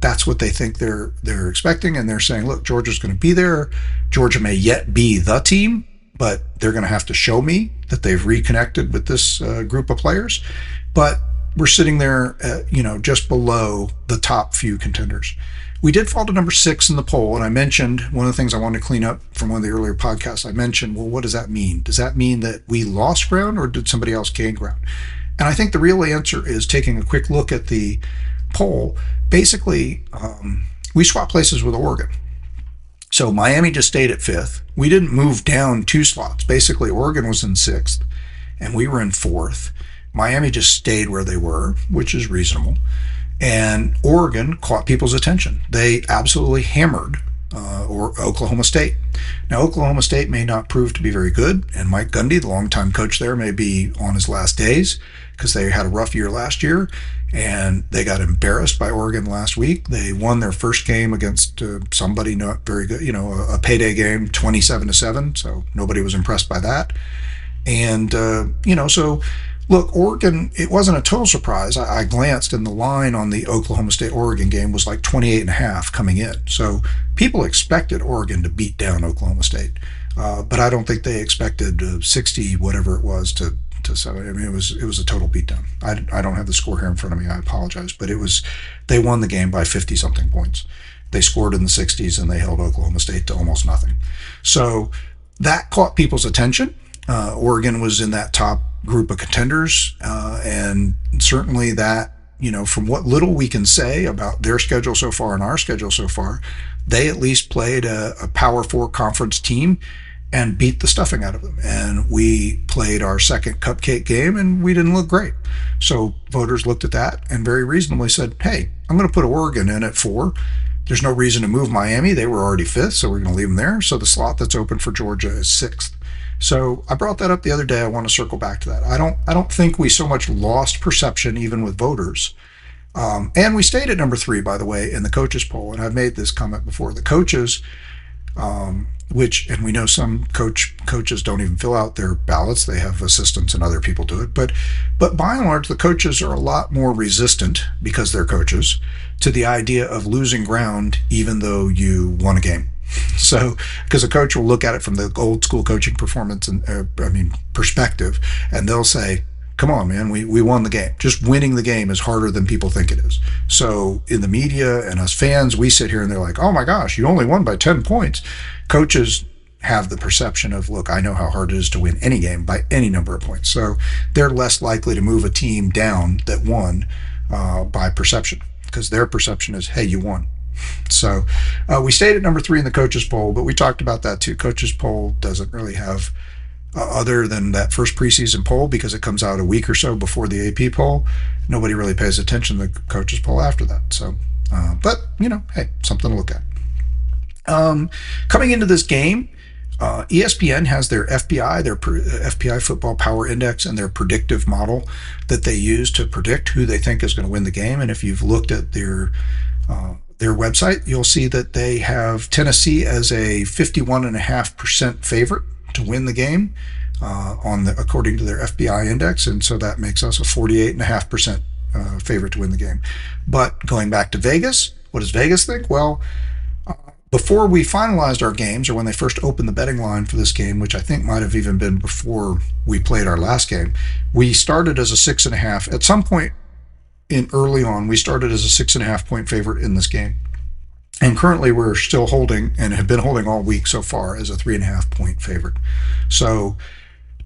That's what they think they're expecting, and they're saying, look, Georgia's going to be there. Georgia may yet be the team, but they're going to have to show me that they've reconnected with this group of players. But we're sitting there, just below the top few contenders. We did fall to number 6 in the poll, and I mentioned one of the things I wanted to clean up from one of the earlier podcasts. I mentioned, well, what does that mean? Does that mean that we lost ground, or did somebody else gain ground? And I think the real answer is taking a quick look at the poll. Basically, we swapped places with Oregon. So Miami just stayed at 5th. We didn't move down 2 slots. Basically, Oregon was in 6th, and we were in 4th. Miami just stayed where they were, which is reasonable. And Oregon caught people's attention. They absolutely hammered or Oklahoma State. Now, Oklahoma State may not prove to be very good, and Mike Gundy, the longtime coach there, may be on his last days because they had a rough year last year, and they got embarrassed by Oregon last week. They won their first game against somebody not very good, a payday game, 27-7. So nobody was impressed by that. And so look, Oregon, it wasn't a total surprise. I glanced, and the line on the Oklahoma State-Oregon game was like 28.5 coming in. So people expected Oregon to beat down Oklahoma State. But I don't think they expected 60, whatever it was, to 7. I mean, it was a total beatdown. I don't have the score here in front of me. I apologize. But they won the game by 50-something points. They scored in the 60s, and they held Oklahoma State to almost nothing. So that caught people's attention. Oregon was in that top group of contenders, and certainly that, from what little we can say about their schedule so far and our schedule so far, they at least played a Power 4 conference team and beat the stuffing out of them. And we played our second cupcake game, and we didn't look great. So voters looked at that and very reasonably said, hey, I'm going to put Oregon in at 4. There's no reason to move Miami. They were already 5th, so we're going to leave them there. So the slot that's open for Georgia is 6th. So I brought that up the other day. I want to circle back to that. I don't think we so much lost perception even with voters. And we stayed at number 3, by the way, in the coaches poll. And I've made this comment before. The coaches, and we know some coaches don't even fill out their ballots. They have assistants and other people do it. But by and large, the coaches are a lot more resistant, because they're coaches, to the idea of losing ground even though you won a game. So, because a coach will look at it from the old school coaching performance and perspective, and they'll say, come on, man, we won the game. Just winning the game is harder than people think it is. So in the media and us fans, we sit here and they're like, oh my gosh, you only won by 10 points. Coaches have the perception of, look, I know how hard it is to win any game by any number of points. So they're less likely to move a team down that won by perception, because their perception is, hey, you won. So we stayed at number 3 in the coaches poll, but we talked about that too. Coaches poll doesn't really have, other than that first preseason poll, because it comes out a week or so before the AP poll, nobody really pays attention to the coaches poll after that. So, but hey, something to look at. Coming into this game, ESPN has their FPI Football Power Index, and their predictive model that they use to predict who they think is going to win the game. And if you've looked at their website, you'll see that they have Tennessee as a 51.5% favorite to win the game according to their FBI index, and so that makes us a 48.5% favorite to win the game. But going back to Vegas, what does Vegas think? Well, before we finalized our games, or when they first opened the betting line for this game, which I think might have even been before we played our last game, we started as a 6.5. At some point early on, we started as a 6.5 point favorite in this game. And currently we're still holding, and have been holding all week so far, as a 3.5 point favorite. So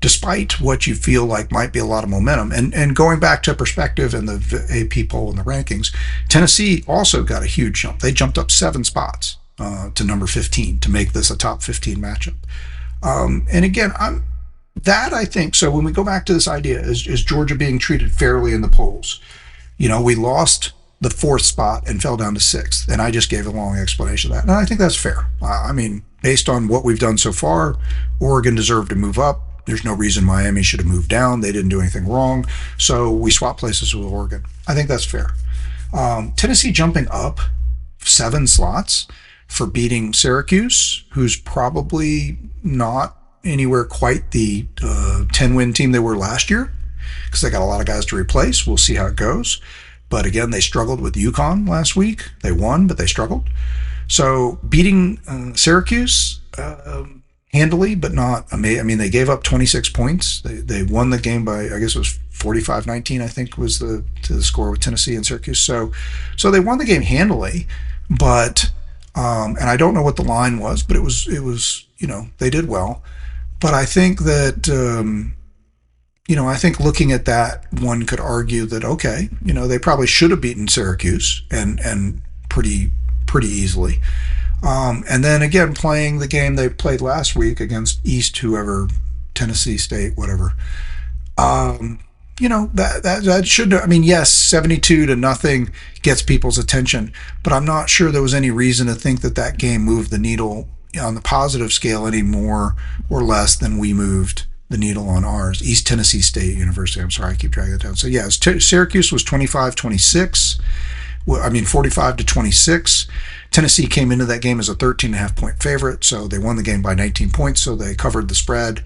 despite what you feel like might be a lot of momentum, and going back to perspective and the AP poll and the rankings, Tennessee also got a huge jump. They jumped up 7 spots to number 15 to make this a top 15 matchup. And again, I think, so when we go back to this idea, is Georgia being treated fairly in the polls? We lost the 4th spot and fell down to 6th, and I just gave a long explanation of that. And I think that's fair. Based on what we've done so far, Oregon deserved to move up. There's no reason Miami should have moved down. They didn't do anything wrong. So we swapped places with Oregon. I think that's fair. Tennessee jumping up 7 slots for beating Syracuse, who's probably not anywhere quite the 10-win team they were last year, because they got a lot of guys to replace. We'll see how it goes. But again, they struggled with UConn last week. They won, but they struggled. So beating Syracuse handily, but not amazing. They gave up 26 points. They won the game by, I guess it was 45-19, I think was the score with Tennessee and Syracuse. So they won the game handily, but and I don't know what the line was, but it was they did well. But I think that I think looking at that, one could argue that, okay, they probably should have beaten Syracuse and pretty easily. And then again, playing the game they played last week against East, whoever, Tennessee State, whatever. that should, I mean, yes, 72-0 gets people's attention, but I'm not sure there was any reason to think that game moved the needle on the positive scale any more or less than we moved the needle on ours. East Tennessee State University. I'm sorry, I keep dragging it down. So yeah, Syracuse was 25-26. 45-26. Tennessee came into that game as a 13.5-point favorite, so they won the game by 19 points, so they covered the spread.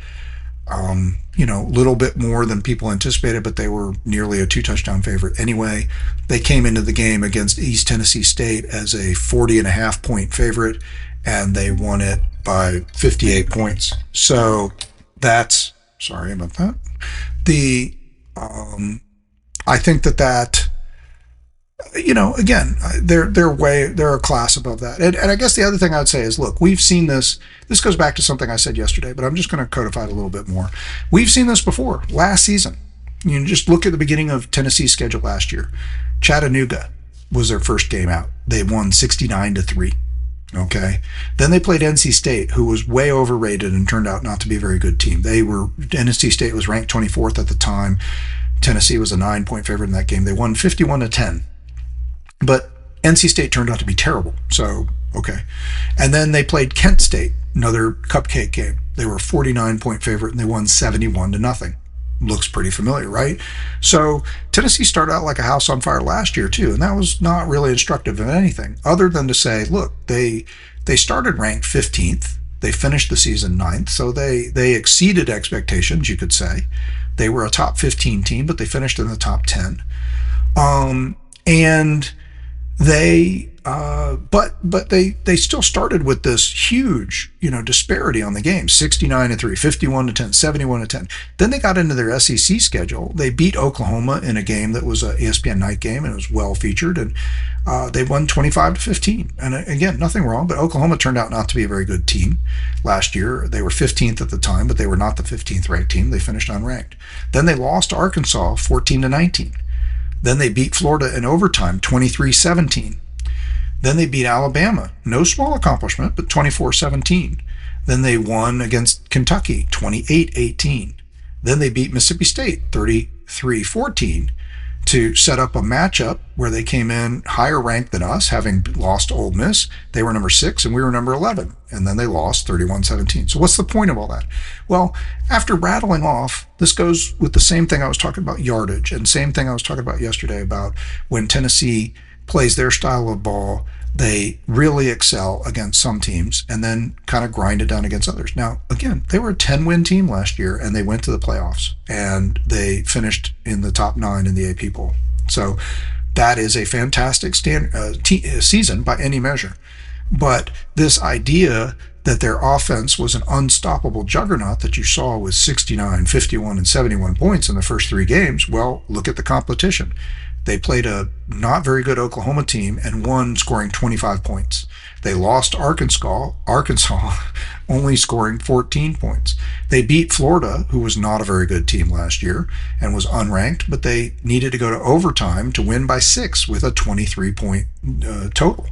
A little bit more than people anticipated, but they were nearly a 2-touchdown favorite anyway. They came into the game against East Tennessee State as a 40.5-point favorite, and they won it by 58 points. So that's, sorry about that. I think that again, they're a class above that. And I guess the other thing I would say is, look, we've seen this. This goes back to something I said yesterday, but I'm just going to codify it a little bit more. We've seen this before last season. Just look at the beginning of Tennessee's schedule last year. Chattanooga was their first game out. They won 69-3. Okay. Then they played NC State, who was way overrated and turned out not to be a very good team. NC State was ranked 24th at the time. Tennessee was a 9-point favorite in that game. They won 51-10. But NC State turned out to be terrible. So, okay. And then they played Kent State, another cupcake game. They were a 49-point favorite and they won 71-0. Looks pretty familiar, right? So Tennessee started out like a house on fire last year too, and that was not really instructive of anything other than to say, look, they started ranked 15th. They finished the season 9th, so they exceeded expectations, you could say. They were a top 15 team, but they finished in the top 10. And they they still started with this huge disparity on the game: 69-3, 51-10, 71-10. Then they got into their SEC schedule. They beat Oklahoma in a game that was an ESPN night game, and it was well featured, and they won 25-15. And again, nothing wrong, but Oklahoma turned out not to be a very good team last year. They were 15th at the time, but they were not the 15th ranked team. They finished unranked. Then they lost to Arkansas 14-19. Then they beat Florida in overtime 23-17. Then they beat Alabama, no small accomplishment, but 24-17. Then they won against Kentucky 28-18. Then they beat Mississippi State 33-14 to set up a matchup where they came in higher ranked than us, having lost to Ole Miss. They were number 6 and we were number 11. And then they lost 31-17. So what's the point of all that? Well, after rattling off, this goes with the same thing I was talking about yardage, and same thing I was talking about yesterday about when Tennessee plays their style of ball, they really excel against some teams and then kind of grind it down against others. Now, again, they were a 10-win team last year and they went to the playoffs and they finished in the top 9 in the AP poll. So that is a fantastic season by any measure. But this idea that their offense was an unstoppable juggernaut that you saw with 69, 51, and 71 points in the first 3 games, well, look at the competition. They played a not very good Oklahoma team and won, scoring 25 points. They lost Arkansas only scoring 14 points. They beat Florida, who was not a very good team last year and was unranked, but they needed to go to overtime to win by 6 with a 23-point total.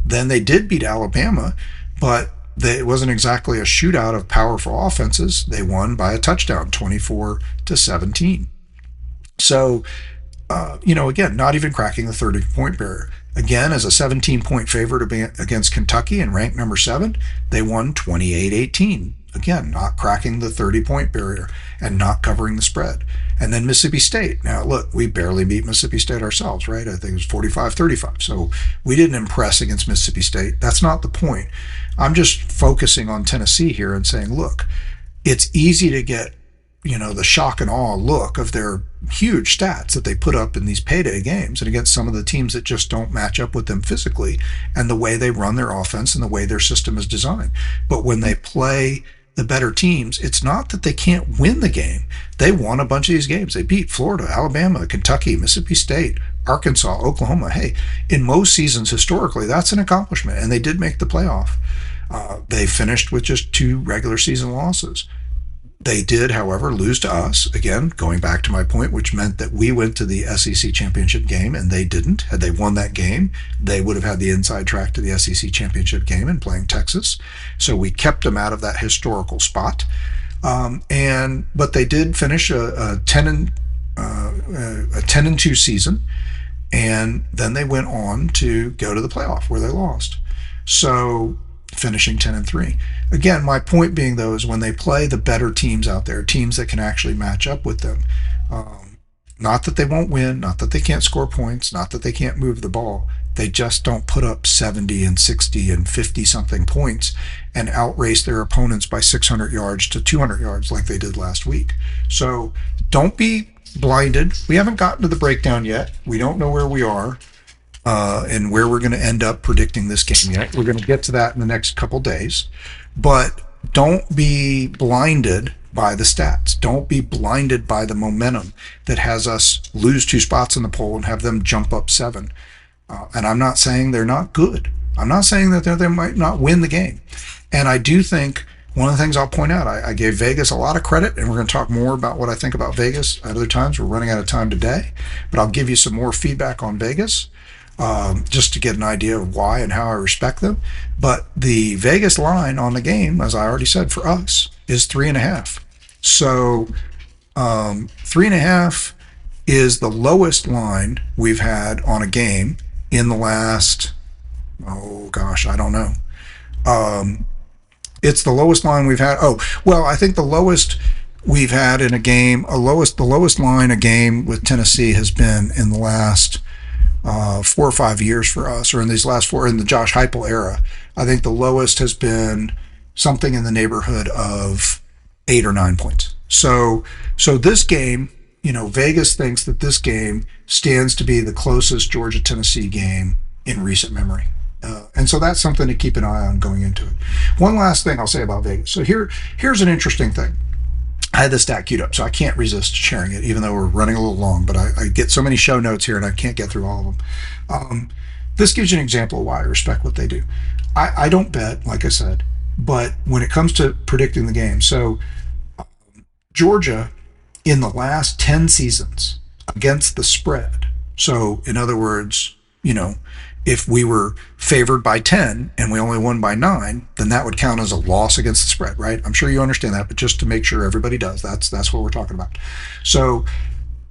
Then they did beat Alabama, but it wasn't exactly a shootout of powerful offenses. They won by a touchdown, 24-17. So, again, not even cracking the 30-point barrier. Again, as a 17-point favorite against Kentucky and ranked number 7, they won 28-18. Again, not cracking the 30-point barrier and not covering the spread. And then Mississippi State. Now, look, we barely beat Mississippi State ourselves, right? I think it was 45-35. So we didn't impress against Mississippi State. That's not the point. I'm just focusing on Tennessee here and saying, look, it's easy to get the shock and awe look of their huge stats that they put up in these payday games and against some of the teams that just don't match up with them physically and the way they run their offense and the way their system is designed. But when they play the better teams, it's not that they can't win the game. They won a bunch of these games. They beat Florida, Alabama, Kentucky, Mississippi State, Arkansas, Oklahoma. Hey, in most seasons historically, that's an accomplishment, and they did make the playoff. They finished with just 2 regular season losses. They did, however, lose to us, again, going back to my point, which meant that we went to the SEC championship game and they didn't. Had they won that game, they would have had the inside track to the SEC championship game and playing Texas. So we kept them out of that historical spot. But they did finish a 10 a 10-2 season, and then they went on to go to the playoff where they lost. So finishing 10-3. Again, my point being though is when they play the better teams out there, teams that can actually match up with them. Not that they won't win, not that they can't score points, not that they can't move the ball. They just don't put up 70 and 60 and 50 something points and outrace their opponents by 600 yards to 200 yards like they did last week. So don't be blinded. We haven't gotten to the breakdown yet. We don't know where we are and where we're going to end up predicting this game yet. We're going to get to that in the next couple days. But don't be blinded by the stats. Don't be blinded by the momentum that has us lose 2 spots in the poll and have them jump up 7. And I'm not saying they're not good. I'm not saying that they might not win the game. And I do think one of the things I'll point out, I gave Vegas a lot of credit, and we're going to talk more about what I think about Vegas at other times. We're running out of time today, but I'll give you some more feedback on Vegas just to get an idea of why and how I respect them. But the Vegas line on the game, as I already said, for us is 3.5. So 3.5 is the lowest line we've had on a game in the last, oh gosh, I don't know. It's the lowest line we've had. Oh, well, I think the lowest we've had in a game, the lowest line a game with Tennessee has been in the last 4 or 5 years for us, or in these last 4, in the Josh Heupel era. I think the lowest has been something in the neighborhood of 8 or 9 points. So this game, Vegas thinks that this game stands to be the closest Georgia-Tennessee game in recent memory. And so that's something to keep an eye on going into it. One last thing I'll say about Vegas. So here's an interesting thing. I had this stat queued up, so I can't resist sharing it, even though we're running a little long, but I get so many show notes here and I can't get through all of them. This gives you an example of why I respect what they do. I don't bet, like I said, but when it comes to predicting the game, so Georgia in the last 10 seasons against the spread. So in other words, if we were favored by 10 and we only won by 9, then that would count as a loss against the spread, right? I'm sure you understand that, but just to make sure everybody does, that's what we're talking about.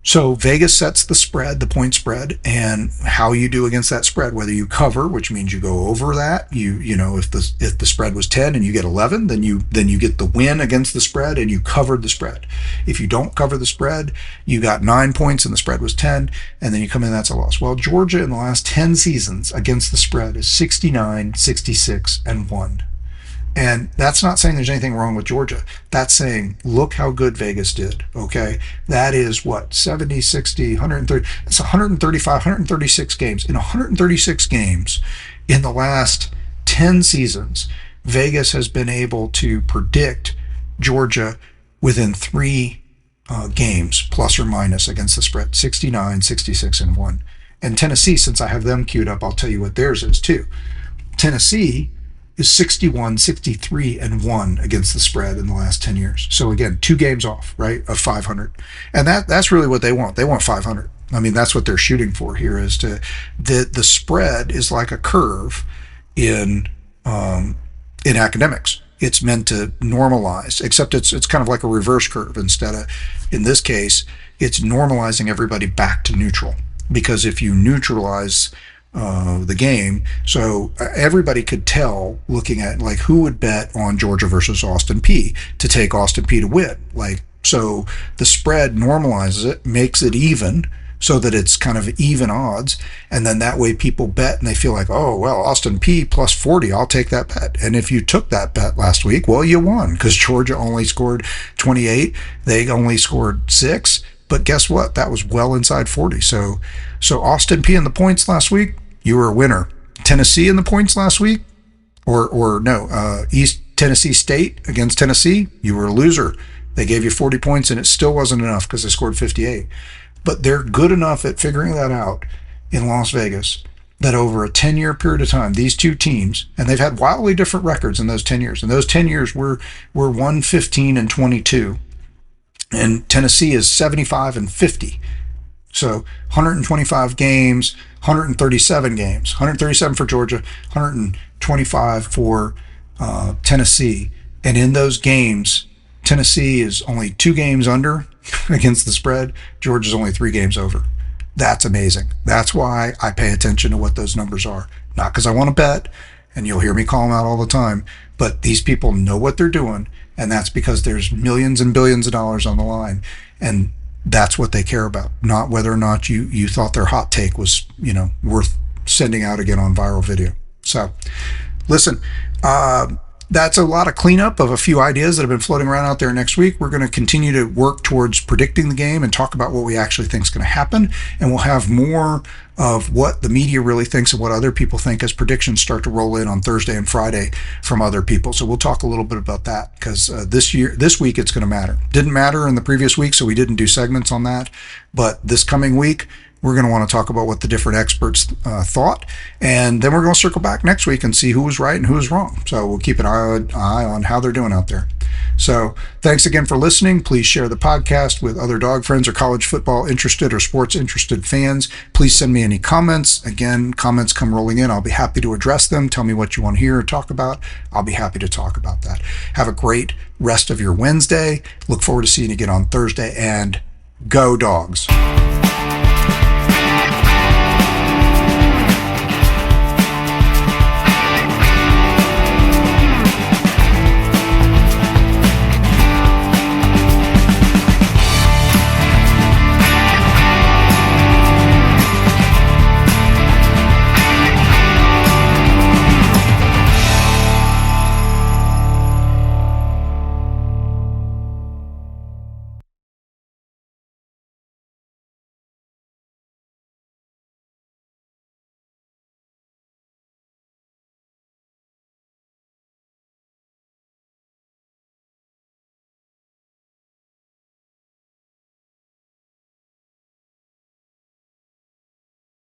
So Vegas sets the spread, the point spread, and how you do against that spread, whether you cover, which means you go over that, if the spread was 10 and you get 11, then you get the win against the spread and you covered the spread. If you don't cover the spread, you got 9 points and the spread was 10, and then you come in, that's a loss. Well, Georgia in the last 10 seasons against the spread is 69, 66, and 1. And that's not saying there's anything wrong with Georgia. That's saying, look how good Vegas did, okay? That is what, 70, 60, 130, it's 135, 136 games. In 136 games in the last 10 seasons, Vegas has been able to predict Georgia within 3 games, plus or minus, against the spread, 69, 66, and 1. And Tennessee, since I have them queued up, I'll tell you what theirs is too. Tennessee is 61, 63, and 1 against the spread in the last 10 years. So again, 2 games off, right, of 500. And that's really what they want. They want 500. I mean, that's what they're shooting for here, is the spread is like a curve in academics. It's meant to normalize, except it's kind of like a reverse curve. Instead of, in this case, it's normalizing everybody back to neutral. Because if you neutralize the game, so everybody could tell, looking at like who would bet on Georgia versus Austin Peay to take Austin Peay to win. Like, so the spread normalizes it, makes it even, so that it's kind of even odds, and then that way people bet and they feel like, oh well, Austin Peay plus 40, I'll take that bet. And if you took that bet last week, well, you won, because Georgia only scored 28, they only scored 6, but guess what, that was well inside 40. So Austin Peay in the points last week, you were a winner. Tennessee in the points last week, East Tennessee State against Tennessee, you were a loser. They gave you 40 points and it still wasn't enough because they scored 58. But they're good enough at figuring that out in Las Vegas that over a 10-year period of time, these two teams, and they've had wildly different records in those 10 years. In those 10 years, we're 115 and 22, and Tennessee is 75 and 50. So 125 games, 137 games, 137 for Georgia, 125 for Tennessee. And in those games, Tennessee is only 2 games under against the spread, Georgia's only 3 games over. That's amazing. That's why I pay attention to what those numbers are. Not because I want to bet, and you'll hear me call them out all the time, but these people know what they're doing, and that's because there's millions and billions of dollars on the line, and that's what they care about, not whether or not you thought their hot take was, worth sending out again on viral video. So, listen, that's a lot of cleanup of a few ideas that have been floating around out there. Next week, we're going to continue to work towards predicting the game and talk about what we actually think is going to happen. And we'll have more of what the media really thinks and what other people think as predictions start to roll in on Thursday and Friday from other people. So we'll talk a little bit about that because this week, it's going to matter. Didn't matter in the previous week, so we didn't do segments on that. But this coming week, we're going to want to talk about what the different experts thought, and then we're going to circle back next week and see who was right and who was wrong. So we'll keep an eye on how they're doing out there. So thanks again for listening. Please share the podcast with other dog friends or college football interested or sports interested fans. Please send me any comments. Again, comments come rolling in. I'll be happy to address them. Tell me what you want to hear or talk about. I'll be happy to talk about that. Have a great rest of your Wednesday. Look forward to seeing you again on Thursday, and go Dogs.